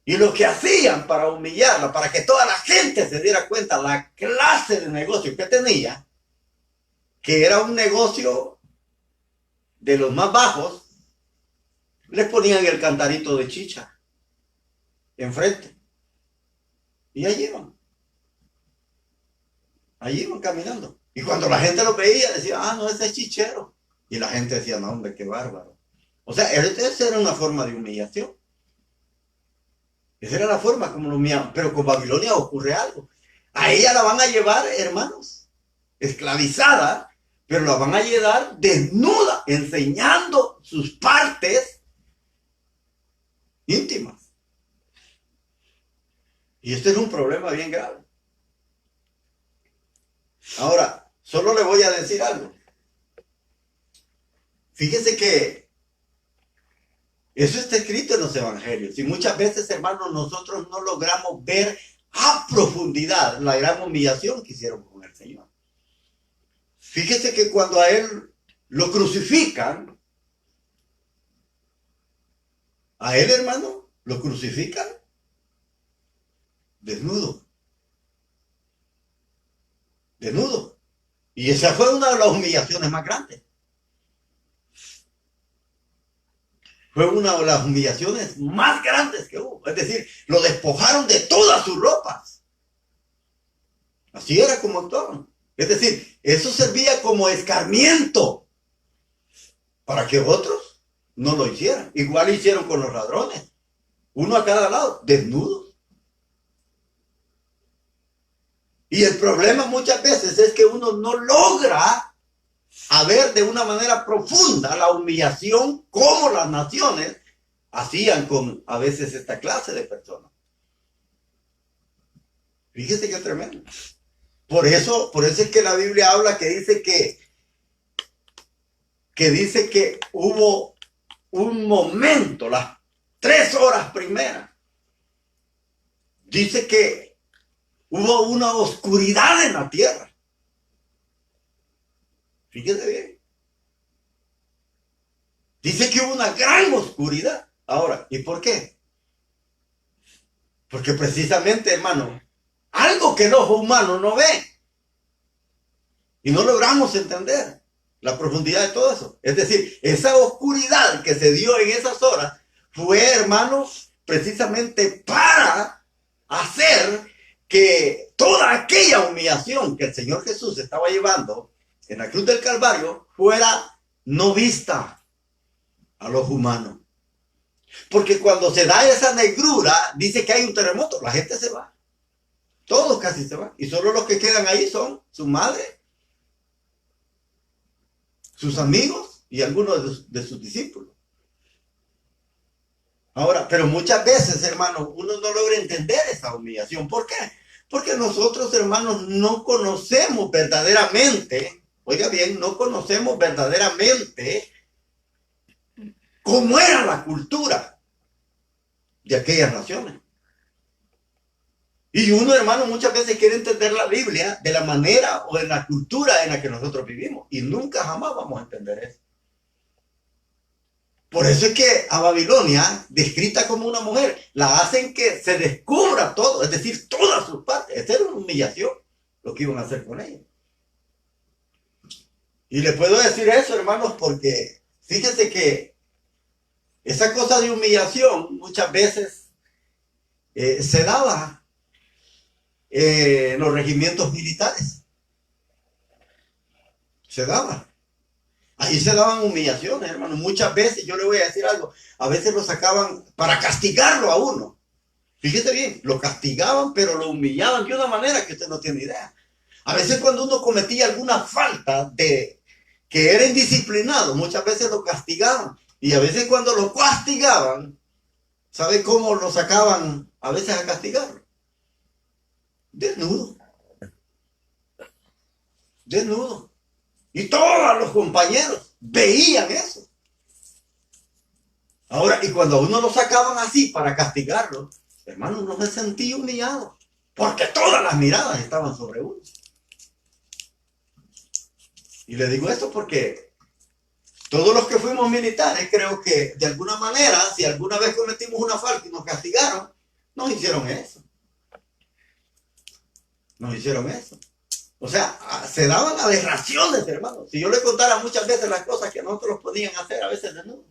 Y lo que hacían para humillarla, para que toda la gente se diera cuenta la clase de negocio que tenía, que era un negocio de los más bajos, les ponían el cantarito de chicha enfrente. Y allí iban caminando. Y cuando la gente lo veía, decía, ah, no, ese es chichero. Y la gente decía, no, hombre, qué bárbaro. O sea, esa era una forma de humillación. Esa era la forma como lo humillaban. Pero con Babilonia ocurre algo. A ella la van a llevar, hermanos, esclavizada, pero la van a llevar desnuda, enseñando sus partes íntimas. Y este es un problema bien grave. Ahora, solo le voy a decir algo. Fíjese que eso está escrito en los evangelios. Y muchas veces, hermanos, nosotros no logramos ver a profundidad la gran humillación que hicieron con el Señor. Fíjese que cuando a él lo crucifican, a él, hermano, lo crucifican desnudo. Desnudo. Y esa fue una de las humillaciones más grandes. Fue una de las humillaciones más grandes que hubo. Es decir, lo despojaron de todas sus ropas. Así era como actuaban. Es decir, eso servía como escarmiento para que otros no lo hicieran. Igual hicieron con los ladrones. Uno a cada lado, desnudos. Y el problema muchas veces es que uno no logra a ver de una manera profunda la humillación como las naciones hacían con a veces esta clase de personas. Fíjese qué tremendo. Por eso es que la Biblia habla que dice que hubo un momento, las 3 horas primeras, dice que hubo una oscuridad en la tierra. Fíjese bien. Dice que hubo una gran oscuridad. Ahora, ¿y por qué? Porque precisamente, hermano, algo que el ojo humano no ve. Y no logramos entender la profundidad de todo eso. Es decir, esa oscuridad que se dio en esas horas fue, hermano, precisamente para hacer que toda aquella humillación que el Señor Jesús estaba llevando en la cruz del Calvario fuera no vista a los humanos. Porque cuando se da esa negrura, dice que hay un terremoto, la gente se va. Todos casi se van. Y solo los que quedan ahí son su madre, sus amigos y algunos de sus discípulos. Ahora, pero muchas veces, hermanos, uno no logra entender esa humillación. ¿Por qué? Porque nosotros, hermanos, no conocemos verdaderamente, oiga bien, no conocemos verdaderamente cómo era la cultura de aquellas naciones. Y uno, hermano, muchas veces quiere entender la Biblia de la manera o en la cultura en la que nosotros vivimos. Y nunca jamás vamos a entender eso. Por eso es que a Babilonia, descrita como una mujer, la hacen que se descubra todo, es decir, todas sus partes. Esta era una humillación lo que iban a hacer con ella. Y le puedo decir eso, hermanos, porque fíjense que esa cosa de humillación muchas veces se daba en los regimientos militares. Se daba. Ahí se daban humillaciones, hermano. Muchas veces, yo le voy a decir algo, a veces lo sacaban para castigarlo a uno. Fíjese bien, lo castigaban, pero lo humillaban de una manera que usted no tiene idea. A veces cuando uno cometía alguna falta de que era indisciplinado, muchas veces lo castigaban. Y a veces cuando lo castigaban, ¿sabe cómo lo sacaban a veces a castigarlo? Desnudo. Desnudo. Y todos los compañeros veían eso. Ahora, y cuando a uno lo sacaban así para castigarlo, hermano, uno se sentía humillado. Porque todas las miradas estaban sobre uno. Y le digo esto porque todos los que fuimos militares, creo que de alguna manera, si alguna vez cometimos una falta y nos castigaron, nos hicieron eso. Nos hicieron eso. O sea, se daban aberraciones, hermano. Si yo le contara muchas veces las cosas que nosotros podían hacer, a veces desnudos,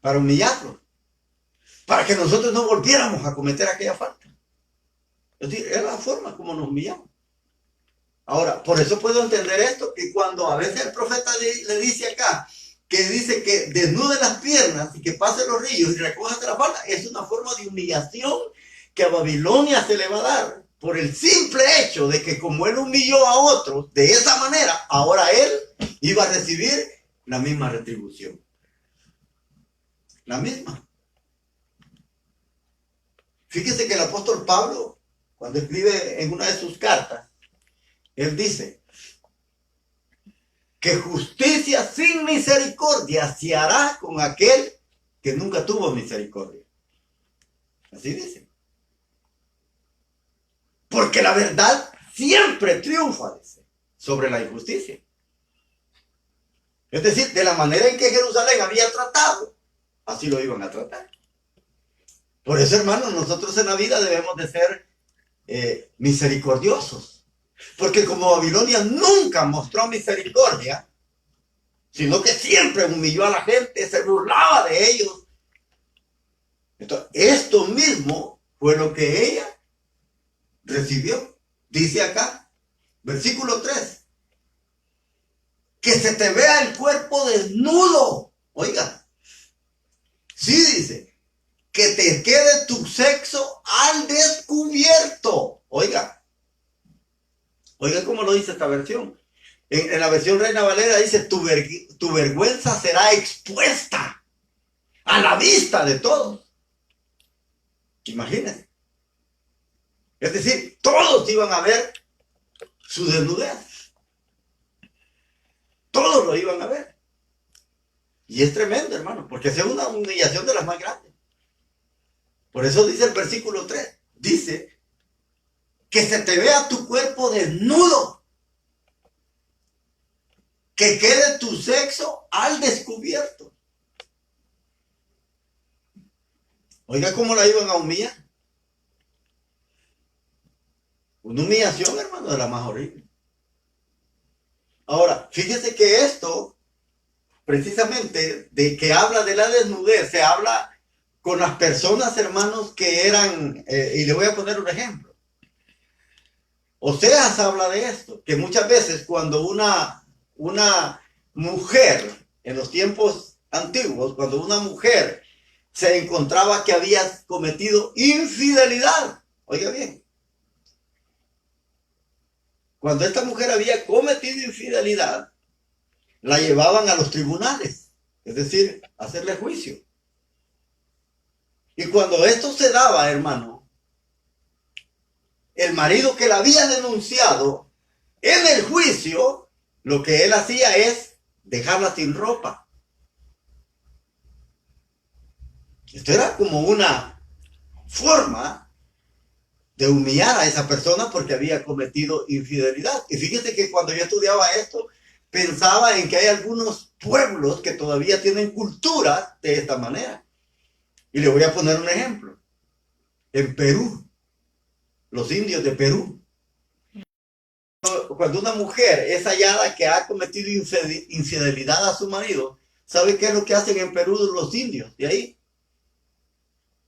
para humillarlos, para que nosotros no volviéramos a cometer aquella falta. Es decir, es la forma como nos humillamos. Ahora, por eso puedo entender esto, que cuando a veces el profeta le dice acá, que dice que desnude las piernas y que pase los ríos y recójate la falda, es una forma de humillación que a Babilonia se le va a dar por el simple hecho de que como él humilló a otros de esa manera, ahora él iba a recibir la misma retribución. La misma. Fíjese que el apóstol Pablo, cuando escribe en una de sus cartas, él dice que justicia sin misericordia se hará con aquel que nunca tuvo misericordia. Así dice. Porque la verdad siempre triunfa, dice, sobre la injusticia. Es decir, de la manera en que Jerusalén había tratado, así lo iban a tratar. Por eso, hermanos, nosotros en la vida debemos de ser misericordiosos. Porque como Babilonia nunca mostró misericordia, sino que siempre humilló a la gente, se burlaba de ellos. Entonces, esto mismo fue lo que ella recibió. Dice acá, versículo 3, que se te vea el cuerpo desnudo. Oiga, sí dice, que te quede tu sexo al descubierto. Oiga cómo lo dice esta versión. En la versión Reina Valera dice, tu vergüenza será expuesta a la vista de todos. Imagínense. Es decir, todos iban a ver su desnudez. Todos lo iban a ver. Y es tremendo, hermano, porque es una humillación de las más grandes. Por eso dice el versículo 3, dice, que se te vea tu cuerpo desnudo, que quede tu sexo al descubierto. Oiga cómo la iban a humillar. Una humillación, hermano, de la más horrible. Ahora, fíjese que esto, precisamente, de que habla de la desnudez, se habla con las personas, hermanos, que eran, y le voy a poner un ejemplo. Oseas habla de esto, que muchas veces cuando una mujer, en los tiempos antiguos, cuando una mujer se encontraba que había cometido infidelidad, oiga bien, cuando esta mujer había cometido infidelidad, la llevaban a los tribunales, es decir, a hacerle juicio. Y cuando esto se daba, hermano, el marido que la había denunciado en el juicio, lo que él hacía es dejarla sin ropa. Esto era como una forma de humillar a esa persona porque había cometido infidelidad. Y fíjese que cuando yo estudiaba esto, pensaba en que hay algunos pueblos que todavía tienen cultura de esta manera. Y le voy a poner un ejemplo. En Perú, los indios de Perú, cuando una mujer es hallada que ha cometido infidelidad a su marido, ¿sabe qué es lo que hacen en Perú los indios? De ahí,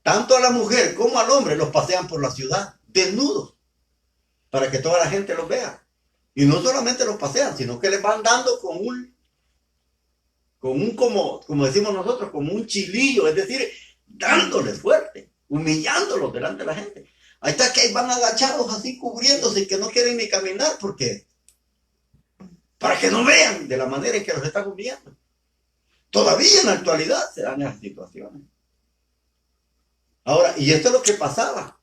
tanto a la mujer como al hombre los pasean por la ciudad, desnudos, para que toda la gente los vea. Y no solamente los pasean, sino que les van dando con un como decimos nosotros, como un chilillo, es decir, dándoles fuerte, humillándolos delante de la gente. Ahí está que van agachados así cubriéndose y que no quieren ni caminar porque para que no vean de la manera en que los están humillando. Todavía en la actualidad se dan esas situaciones. Ahora, y esto es lo que pasaba.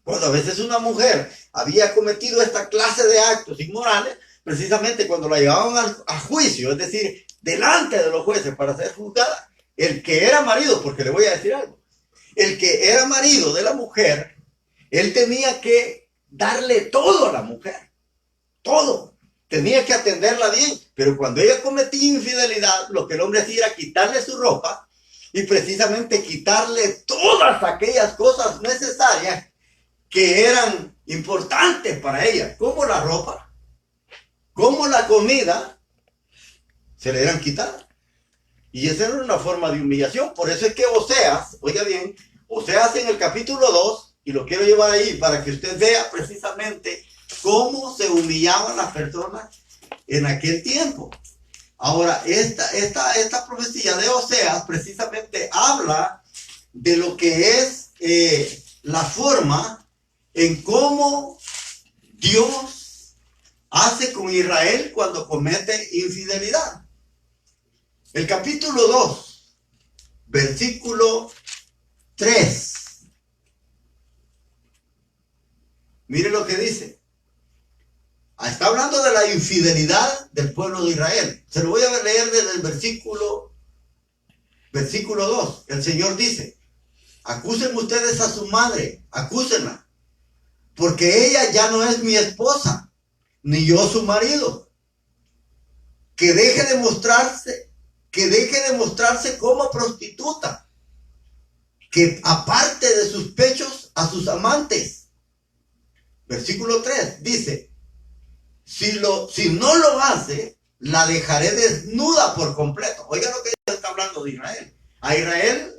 Cuando a veces una mujer había cometido esta clase de actos inmorales, precisamente cuando la llevaban a juicio, es decir, delante de los jueces para ser juzgada, el que era marido, porque le voy a decir algo, el que era marido de la mujer, él tenía que darle todo a la mujer, todo. tenía que atenderla bien, pero cuando ella cometía infidelidad, lo que el hombre hacía era quitarle su ropa y precisamente quitarle todas aquellas cosas necesarias que eran importantes para ella, como la ropa, como la comida, se le eran quitadas. Y esa era una forma de humillación. Por eso es que Oseas, oiga bien, Oseas en el capítulo 2, y lo quiero llevar ahí para que usted vea precisamente cómo se humillaban las personas en aquel tiempo. Ahora, esta profecía de Oseas precisamente habla de lo que es la forma en cómo Dios hace con Israel cuando comete infidelidad. El capítulo 2, versículo 3. Mire lo que dice. Está hablando de la infidelidad del pueblo de Israel. Se lo voy a leer desde el versículo 2. El Señor dice: acusen ustedes a su madre, acúsenla, porque ella ya no es mi esposa, ni yo su marido. Que deje de mostrarse como prostituta, que aparte de sus pechos a sus amantes. Versículo 3 dice: si no lo hace, la dejaré desnuda por completo. Oiga lo que está hablando de Israel. A Israel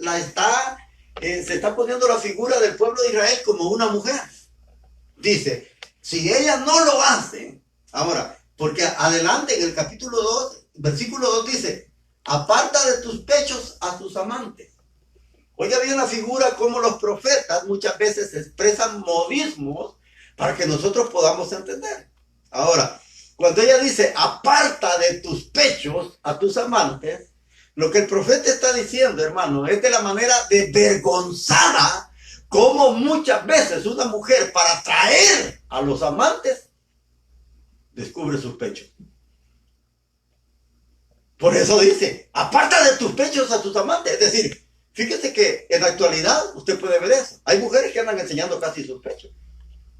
se está poniendo la figura del pueblo de Israel como una mujer. Dice, si ella no lo hace, ahora, porque adelante en el capítulo 2, versículo 2 dice: aparta de tus pechos a tus amantes. Oiga bien la figura como los profetas muchas veces expresan modismos para que nosotros podamos entender. Ahora, cuando ella dice, aparta de tus pechos a tus amantes, lo que el profeta está diciendo, hermano, es de la manera de vergonzada, como muchas veces una mujer para atraer a los amantes descubre sus pechos. Por eso dice, aparta de tus pechos a tus amantes. Es decir, fíjese que en la actualidad usted puede ver eso. Hay mujeres que andan enseñando casi sus pechos.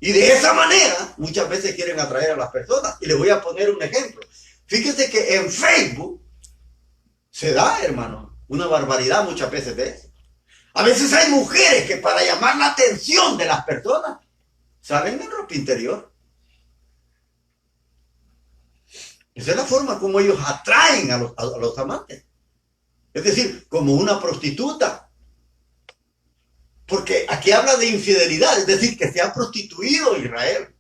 Y de esa manera muchas veces quieren atraer a las personas. Y les voy a poner un ejemplo. Fíjese que en Facebook se da, hermano, una barbaridad muchas veces de eso. A veces hay mujeres que para llamar la atención de las personas salen en ropa interior. Esa es la forma como ellos atraen a los amantes. Es decir, como una prostituta. Porque aquí habla de infidelidad, es decir, que se ha prostituido Israel.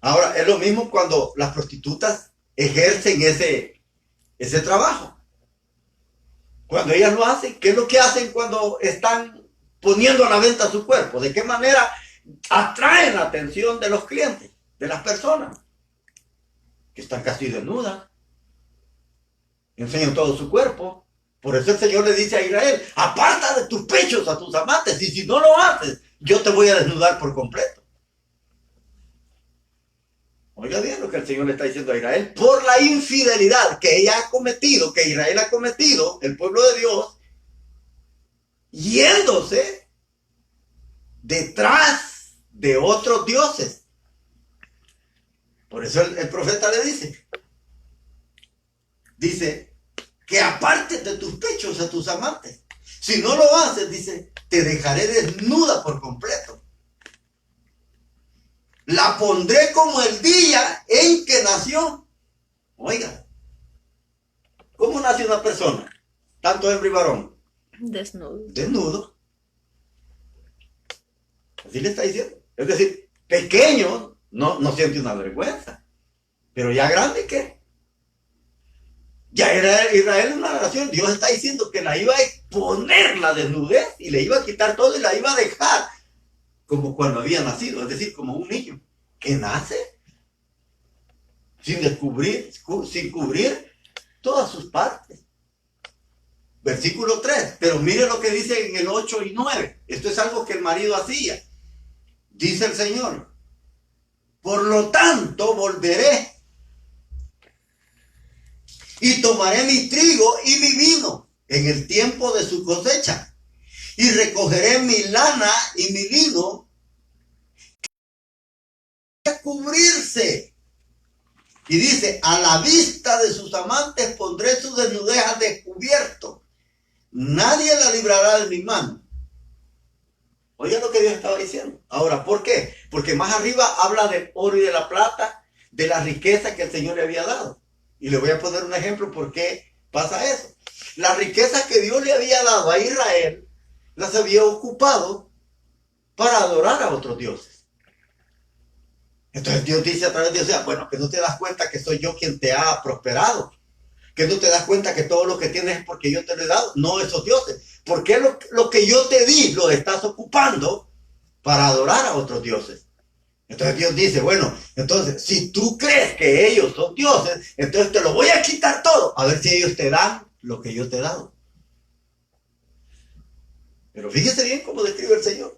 Ahora, es lo mismo cuando las prostitutas ejercen ese trabajo. Cuando ellas lo hacen, ¿qué es lo que hacen cuando están poniendo a la venta su cuerpo? ¿De qué manera atraen la atención de los clientes, de las personas? Que están casi desnudas, enseñan todo su cuerpo. Por eso el Señor le dice a Israel, aparta de tus pechos a tus amantes, y si no lo haces, yo te voy a desnudar por completo. Oiga bien lo que el Señor le está diciendo a Israel, por la infidelidad que ella ha cometido, que Israel ha cometido, el pueblo de Dios, yéndose detrás de otros dioses. Por eso el profeta le dice, que apartes de tus pechos a tus amantes. Si no lo haces, dice, te dejaré desnuda por completo. La pondré como el día en que nació. Oiga, ¿cómo nace una persona? Tanto hembra y varón. Desnudo. Así le está diciendo. Es decir, pequeño no siente una vergüenza. Pero ya grande, ¿qué? Ya era Israel una nación. Dios está diciendo que la iba a exponer la desnudez y le iba a quitar todo y la iba a dejar como cuando había nacido, es decir, como un niño que nace sin cubrir todas sus partes. Versículo 3, pero mire lo que dice en el 8 y 9. Esto es algo que el marido hacía. Dice el Señor, por lo tanto volveré y tomaré mi trigo y mi vino en el tiempo de su cosecha, y recogeré mi lana y mi lino a cubrirse Y dice, a la vista de sus amantes pondré su desnudez al descubierto. Nadie la librará de mi mano. Oye lo que Dios estaba diciendo. Ahora, ¿por qué? Porque más arriba habla del oro y de la plata, de la riqueza que el Señor le había dado. Y le voy a poner un ejemplo por qué pasa eso. La riqueza que Dios le había dado a Israel, las había ocupado para adorar a otros dioses. Entonces Dios dice a través de Dios, bueno, que no te das cuenta que soy yo quien te ha prosperado. Que no te das cuenta que todo lo que tienes es porque yo te lo he dado. No esos dioses. ¿Por qué lo que yo te di lo estás ocupando para adorar a otros dioses? Entonces Dios dice, bueno, entonces si tú crees que ellos son dioses, entonces te lo voy a quitar todo. A ver si ellos te dan lo que yo te he dado. Pero fíjese bien cómo describe el Señor.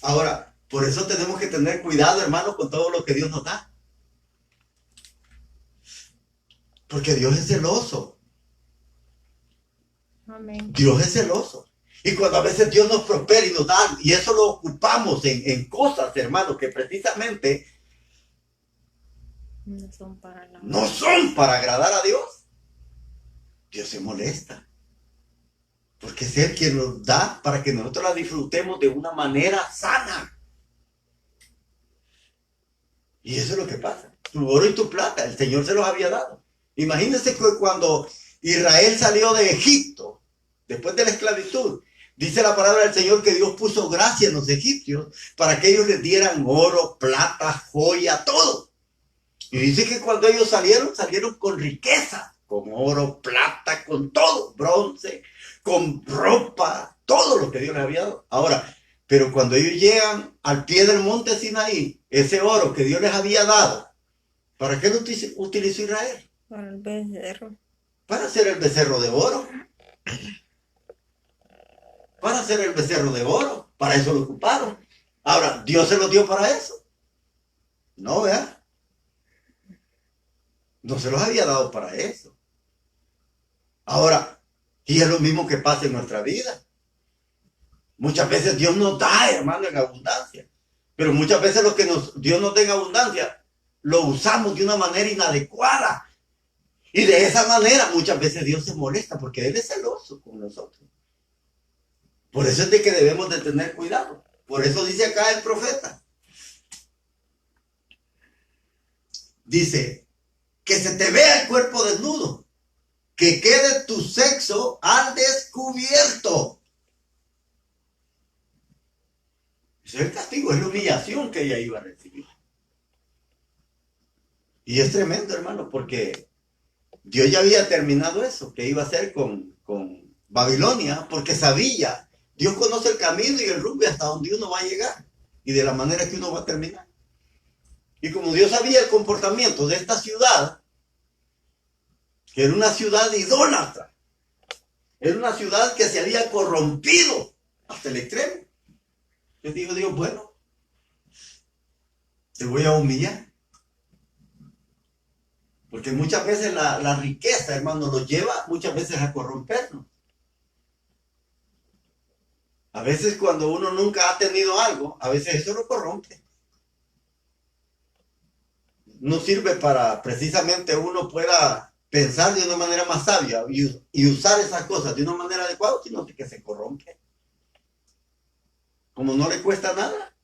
Ahora, por eso tenemos que tener cuidado, hermano, con todo lo que Dios nos da. Porque Dios es celoso. Amén. Dios es celoso. Y cuando a veces Dios nos prospera y nos da, y eso lo ocupamos en cosas, hermano, que precisamente No son para la... no son para agradar a Dios, Dios se molesta. Porque es Él quien nos da para que nosotros la disfrutemos de una manera sana. Y eso es lo que pasa. Tu oro y tu plata, el Señor se los había dado. Imagínense que cuando Israel salió de Egipto, después de la esclavitud, dice la palabra del Señor que Dios puso gracia en los egipcios para que ellos les dieran oro, plata, joya, todo. Y dice que cuando ellos salieron con riqueza, con oro, plata, con todo, bronce, con ropa, todo lo que Dios les había dado. Ahora, pero cuando ellos llegan al pie del monte Sinaí, ese oro que Dios les había dado, ¿para qué lo utilizó Israel? Para el becerro. Para hacer el becerro de oro. Para hacer el becerro de oro. Para eso lo ocuparon. Ahora, ¿Dios se lo dio para eso? No, ¿verdad? No se los había dado para eso. Ahora, y es lo mismo que pasa en nuestra vida. Muchas veces Dios nos da, hermano, en abundancia. Pero muchas veces lo que Dios nos da en abundancia, lo usamos de una manera inadecuada. Y de esa manera muchas veces Dios se molesta porque Él es celoso con nosotros. Por eso es de que debemos de tener cuidado. Por eso dice acá el profeta. Dice, que se te vea el cuerpo desnudo, que quede tu sexo al descubierto. Ese es el castigo, es la humillación que ella iba a recibir. Y es tremendo, hermano, porque Dios ya había terminado eso, que iba a hacer con Babilonia, porque sabía, Dios conoce el camino y el rumbo hasta donde uno va a llegar y de la manera que uno va a terminar. Y como Dios sabía el comportamiento de esta ciudad, que era una ciudad idólatra, era una ciudad que se había corrompido hasta el extremo. Yo digo, Dios, bueno, te voy a humillar. Porque muchas veces la riqueza, hermano, nos lleva muchas veces a corrompernos. A veces cuando uno nunca ha tenido algo, a veces eso lo corrompe. No sirve para precisamente uno pueda pensar de una manera más sabia y usar esas cosas de una manera adecuada, sino que se corrompe. Como no le cuesta nada.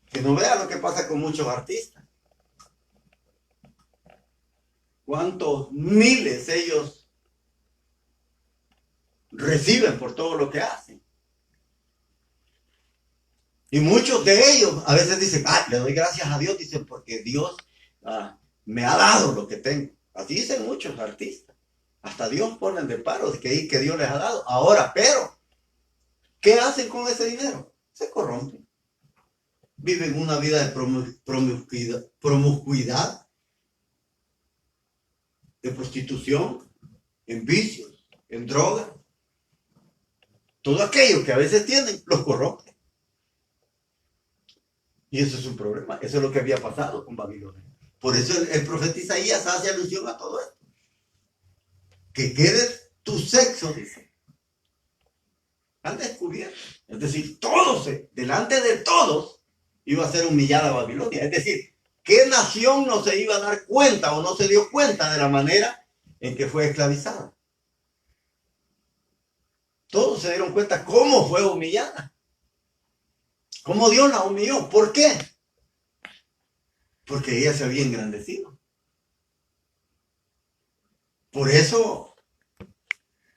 Que no vea lo que pasa con muchos artistas. Cuántos miles ellos reciben por todo lo que hacen. Y muchos de ellos a veces dicen, le doy gracias a Dios, dicen, porque Dios me ha dado lo que tengo. Así dicen muchos artistas. Hasta Dios ponen de paro de que Dios les ha dado. Ahora, pero, ¿qué hacen con ese dinero? Se corrompen. Viven una vida de promiscuidad, de prostitución, en vicios, en drogas. Todo aquello que a veces tienen, los corrompe. Y eso es un problema. Eso es lo que había pasado con Babilonia. Por eso el profeta Isaías hace alusión a todo esto. Que quede tu sexo, dice, al descubierto. Es decir, todos, delante de todos, iba a ser humillada Babilonia. Es decir, ¿qué nación no se iba a dar cuenta o no se dio cuenta de la manera en que fue esclavizada? Todos se dieron cuenta cómo fue humillada. Cómo Dios la humilló. ¿Por qué? Porque ella se había engrandecido. Por eso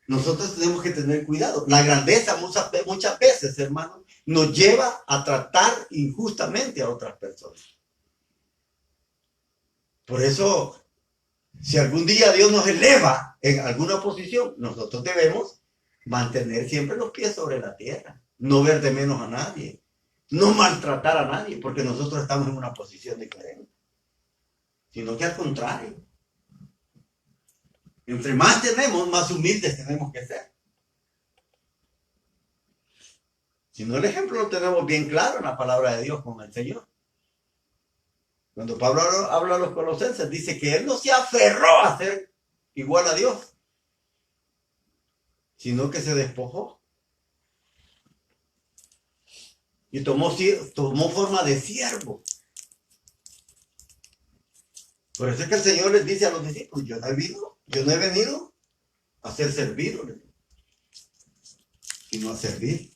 nosotros tenemos que tener cuidado. La grandeza muchas veces, hermanos, nos lleva a tratar injustamente a otras personas. Por eso, si algún día Dios nos eleva en alguna posición, nosotros debemos mantener siempre los pies sobre la tierra. No ver de menos a nadie. No maltratar a nadie, porque nosotros estamos en una posición diferente. Sino que al contrario. Entre más tenemos, más humildes tenemos que ser. Si no, el ejemplo lo tenemos bien claro en la palabra de Dios con el Señor. Cuando Pablo habla a los colosenses, dice que él no se aferró a ser igual a Dios, sino que se despojó. Y tomó forma de siervo. Por eso es que el Señor les dice a los discípulos, yo no he venido a ser servido, sino a servir.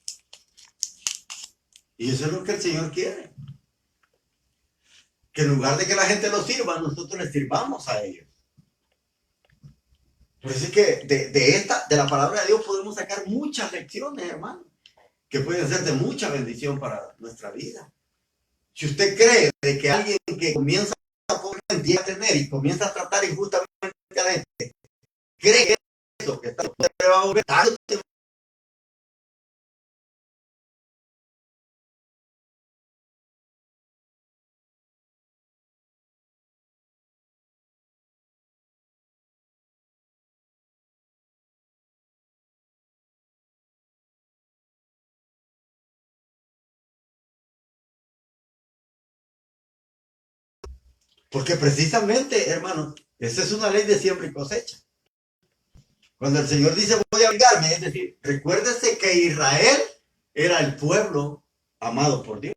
Y eso es lo que el Señor quiere. Que en lugar de que la gente lo sirva, nosotros les sirvamos a ellos. Por eso es que de la palabra de Dios podemos sacar muchas lecciones, hermano, que pueden ser de mucha bendición para nuestra vida. Si usted cree de que alguien que comienza a tener y comienza a tratar injustamente a la gente, cree que eso que está va a volver tarde. Porque precisamente, hermanos, esa es una ley de siembra y cosecha. Cuando el Señor dice voy a vengarme, es decir, recuérdese que Israel era el pueblo amado por Dios.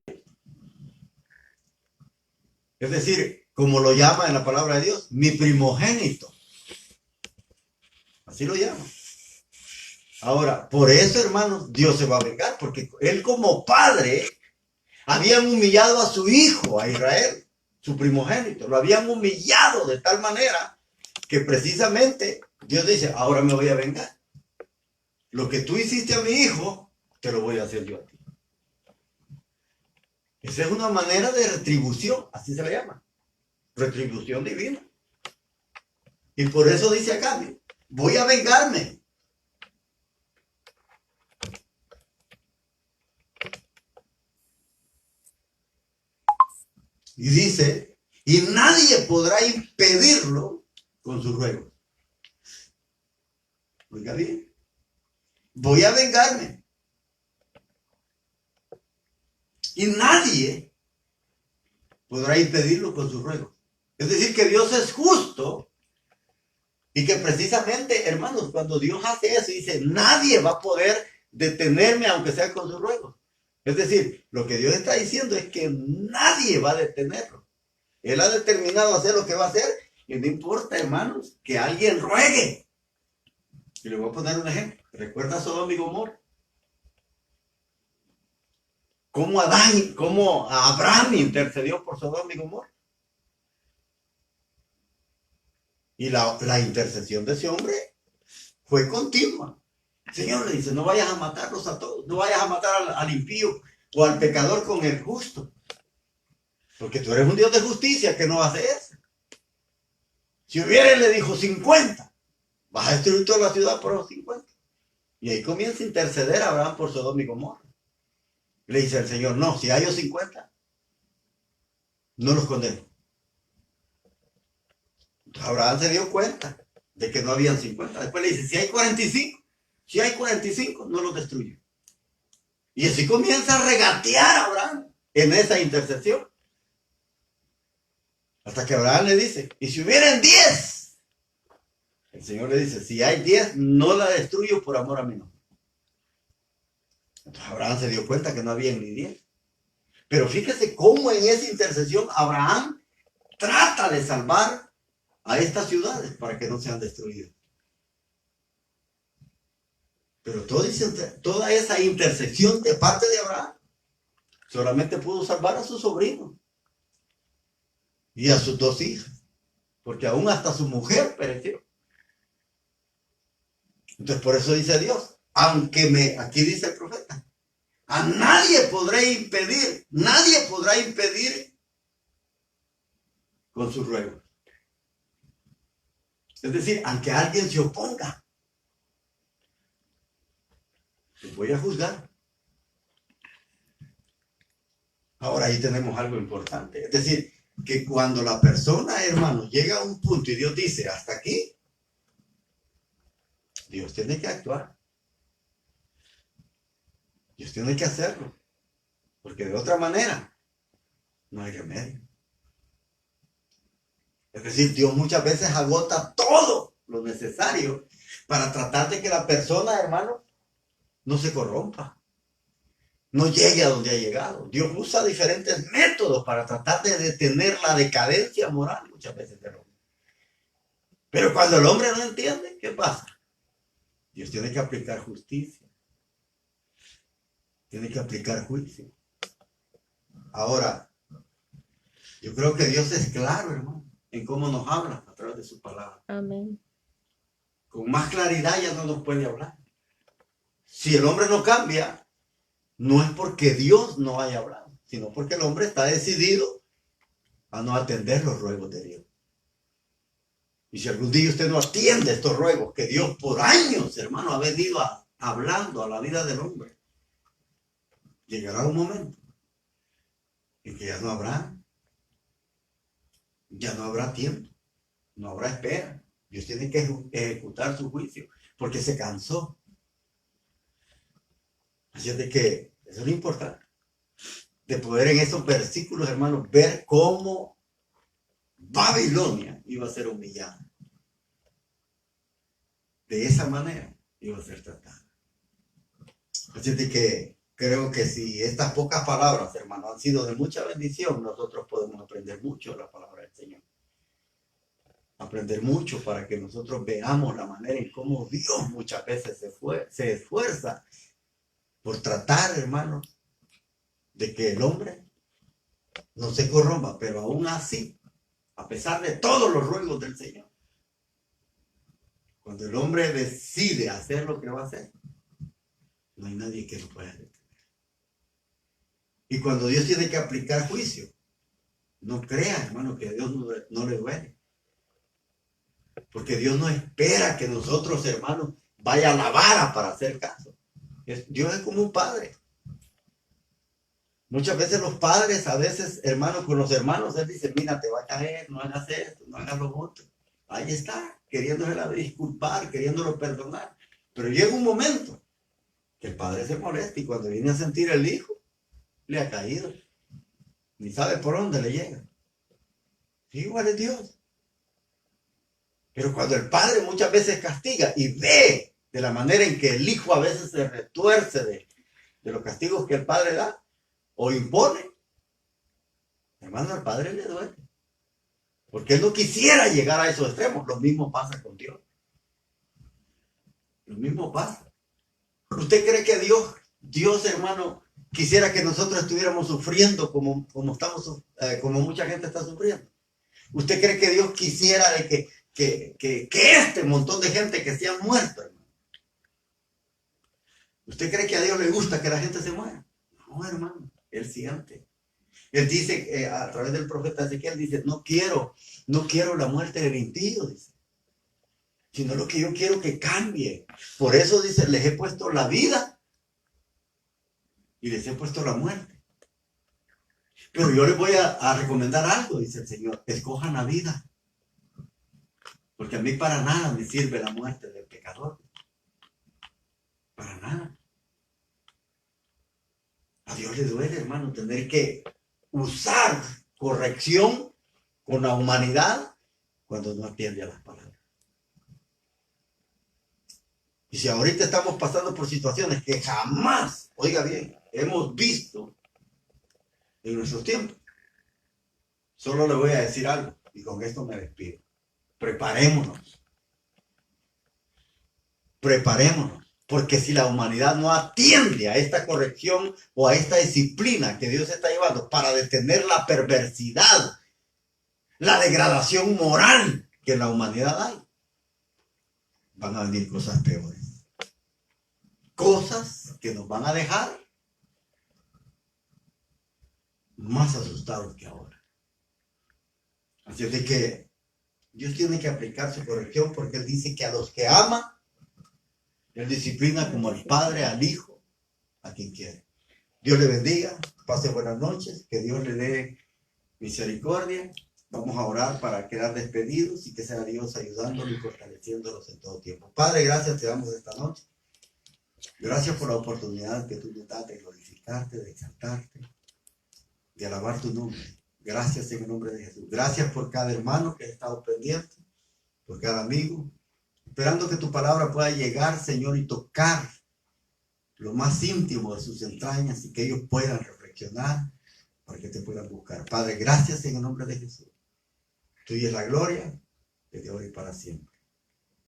Es decir, como lo llama en la palabra de Dios, mi primogénito. Así lo llama. Ahora, por eso, hermanos, Dios se va a vengar, porque él como padre habían humillado a su hijo, a Israel, su primogénito. Lo habían humillado de tal manera que precisamente Dios dice, ahora me voy a vengar. Lo que tú hiciste a mi hijo, te lo voy a hacer yo a ti. Esa es una manera de retribución, así se le llama. Retribución divina. Y por eso dice acá, voy a vengarme. Y dice, y nadie podrá impedirlo con sus ruegos. Oiga bien, voy a vengarme. Y nadie podrá impedirlo con sus ruegos. Es decir, que Dios es justo y que precisamente, hermanos, cuando Dios hace eso, dice, nadie va a poder detenerme aunque sea con sus ruegos. Es decir, lo que Dios está diciendo es que nadie va a detenerlo. Él ha determinado hacer lo que va a hacer y no importa, hermanos, que alguien ruegue. Y le voy a poner un ejemplo. ¿Recuerda a Sodoma y Gomorra? Cómo Abraham intercedió por Sodoma y Gomorra. Y la intercesión de ese hombre fue continua. Señor le dice, no vayas a matarlos a todos, no vayas a matar al impío o al pecador con el justo. Porque tú eres un Dios de justicia que no hace eso. Si hubiera, le dijo, 50, vas a destruir toda la ciudad por los 50. Y ahí comienza a interceder a Abraham por Sodoma y Gomorra. Le dice el Señor, no, si hay 50, no los condeno. Entonces Abraham se dio cuenta de que no habían 50. Después le dice, si hay 45, no los destruye. Y así comienza a regatear a Abraham en esa intercesión. Hasta que Abraham le dice, y si hubieran 10, el Señor le dice, si hay 10, no la destruyo por amor a mí. No. Entonces Abraham se dio cuenta que no había ni 10. Pero fíjese cómo en esa intercesión Abraham trata de salvar a estas ciudades para que no sean destruidas. Pero toda esa intercesión de parte de Abraham solamente pudo salvar a su sobrino y a sus 2 hijas, porque aún hasta su mujer pereció. Entonces por eso dice Dios, aquí dice el profeta, a nadie podrá impedir con sus ruegos. Es decir, aunque alguien se oponga, los voy a juzgar. Ahora ahí tenemos algo importante. Es decir, que cuando la persona, hermano, llega a un punto y Dios dice, hasta aquí, Dios tiene que actuar. Dios tiene que hacerlo. Porque de otra manera, no hay remedio. Es decir, Dios muchas veces agota todo lo necesario para tratar de que la persona, hermano, no se corrompa, no llegue a donde ha llegado. Dios usa diferentes métodos para tratar de detener la decadencia moral muchas veces del hombre. Pero cuando el hombre no entiende, ¿qué pasa? Dios tiene que aplicar justicia. Tiene que aplicar juicio. Ahora, yo creo que Dios es claro, hermano, en cómo nos habla a través de su palabra. Amén. Con más claridad ya no nos puede hablar. Si el hombre no cambia, no es porque Dios no haya hablado, sino porque el hombre está decidido a no atender los ruegos de Dios. Y si algún día usted no atiende estos ruegos que Dios por años, hermano, ha venido hablando a la vida del hombre, llegará un momento en que ya no habrá tiempo, no habrá espera. Dios tiene que ejecutar su juicio porque se cansó. Así es de que eso es lo importante, de poder en esos versículos, hermanos, ver cómo Babilonia iba a ser humillada. De esa manera iba a ser tratada. Así es de que creo que si estas pocas palabras, hermanos, han sido de mucha bendición, nosotros podemos aprender mucho de la palabra del Señor. Aprender mucho para que nosotros veamos la manera en cómo Dios muchas veces se esfuerza por tratar, hermanos, de que el hombre no se corrompa, pero aún así, a pesar de todos los ruegos del Señor, cuando el hombre decide hacer lo que va a hacer, no hay nadie que lo pueda detener. Y cuando Dios tiene que aplicar juicio, no crea, hermano, que a Dios no le duele. Porque Dios no espera que nosotros, hermanos, vaya a la vara para hacer caso. Dios es como un padre. Muchas veces los padres, a veces, hermanos, con los hermanos, él dice, mira, te va a caer, no hagas esto, no hagas lo otro. Ahí está, queriéndole disculpar, queriéndolo perdonar. Pero llega un momento que el padre se molesta y cuando viene a sentir el hijo, le ha caído. Ni sabe por dónde le llega. Igual es Dios. Pero cuando el padre muchas veces castiga y ve de la manera en que el hijo a veces se retuerce de los castigos que el padre da o impone, hermano, al padre le duele. Porque él no quisiera llegar a esos extremos. Lo mismo pasa con Dios. Lo mismo pasa. ¿Usted cree que Dios, hermano, quisiera que nosotros estuviéramos sufriendo como mucha gente está sufriendo? ¿Usted cree que Dios quisiera de que este montón de gente que se han muerto, hermano? ¿Usted cree que a Dios le gusta que la gente se muera? No, hermano, Él siente. Él dice, a través del profeta Ezequiel, dice, no quiero la muerte del impío, dice, sino lo que yo quiero que cambie. Por eso dice, les he puesto la vida y les he puesto la muerte. Pero yo les voy a recomendar algo, dice el Señor, escojan la vida. Porque a mí para nada me sirve la muerte del pecador. Para nada. A Dios le duele, hermano, tener que usar corrección con la humanidad cuando no atiende a las palabras. Y si ahorita estamos pasando por situaciones que jamás, oiga bien, hemos visto en nuestros tiempos. Solo le voy a decir algo y con esto me despido. Preparémonos. Preparémonos. Porque si la humanidad no atiende a esta corrección o a esta disciplina que Dios está llevando para detener la perversidad, la degradación moral que en la humanidad hay, van a venir cosas peores. Cosas que nos van a dejar más asustados que ahora. Así es de que Dios tiene que aplicar su corrección porque Él dice que a los que ama, Él disciplina como al Padre, al Hijo, a quien quiere. Dios le bendiga, pase buenas noches, que Dios le dé misericordia. Vamos a orar para quedar despedidos y que sea Dios ayudándolos y fortaleciéndolos en todo tiempo. Padre, gracias te damos esta noche. Gracias por la oportunidad que tú nos das de glorificarte, de exaltarte, de alabar tu nombre. Gracias en el nombre de Jesús. Gracias por cada hermano que ha estado pendiente, por cada amigo, esperando que tu palabra pueda llegar, Señor, y tocar lo más íntimo de sus entrañas y que ellos puedan reflexionar para que te puedan buscar. Padre, gracias en el nombre de Jesús. Tuya es la gloria desde hoy y para siempre.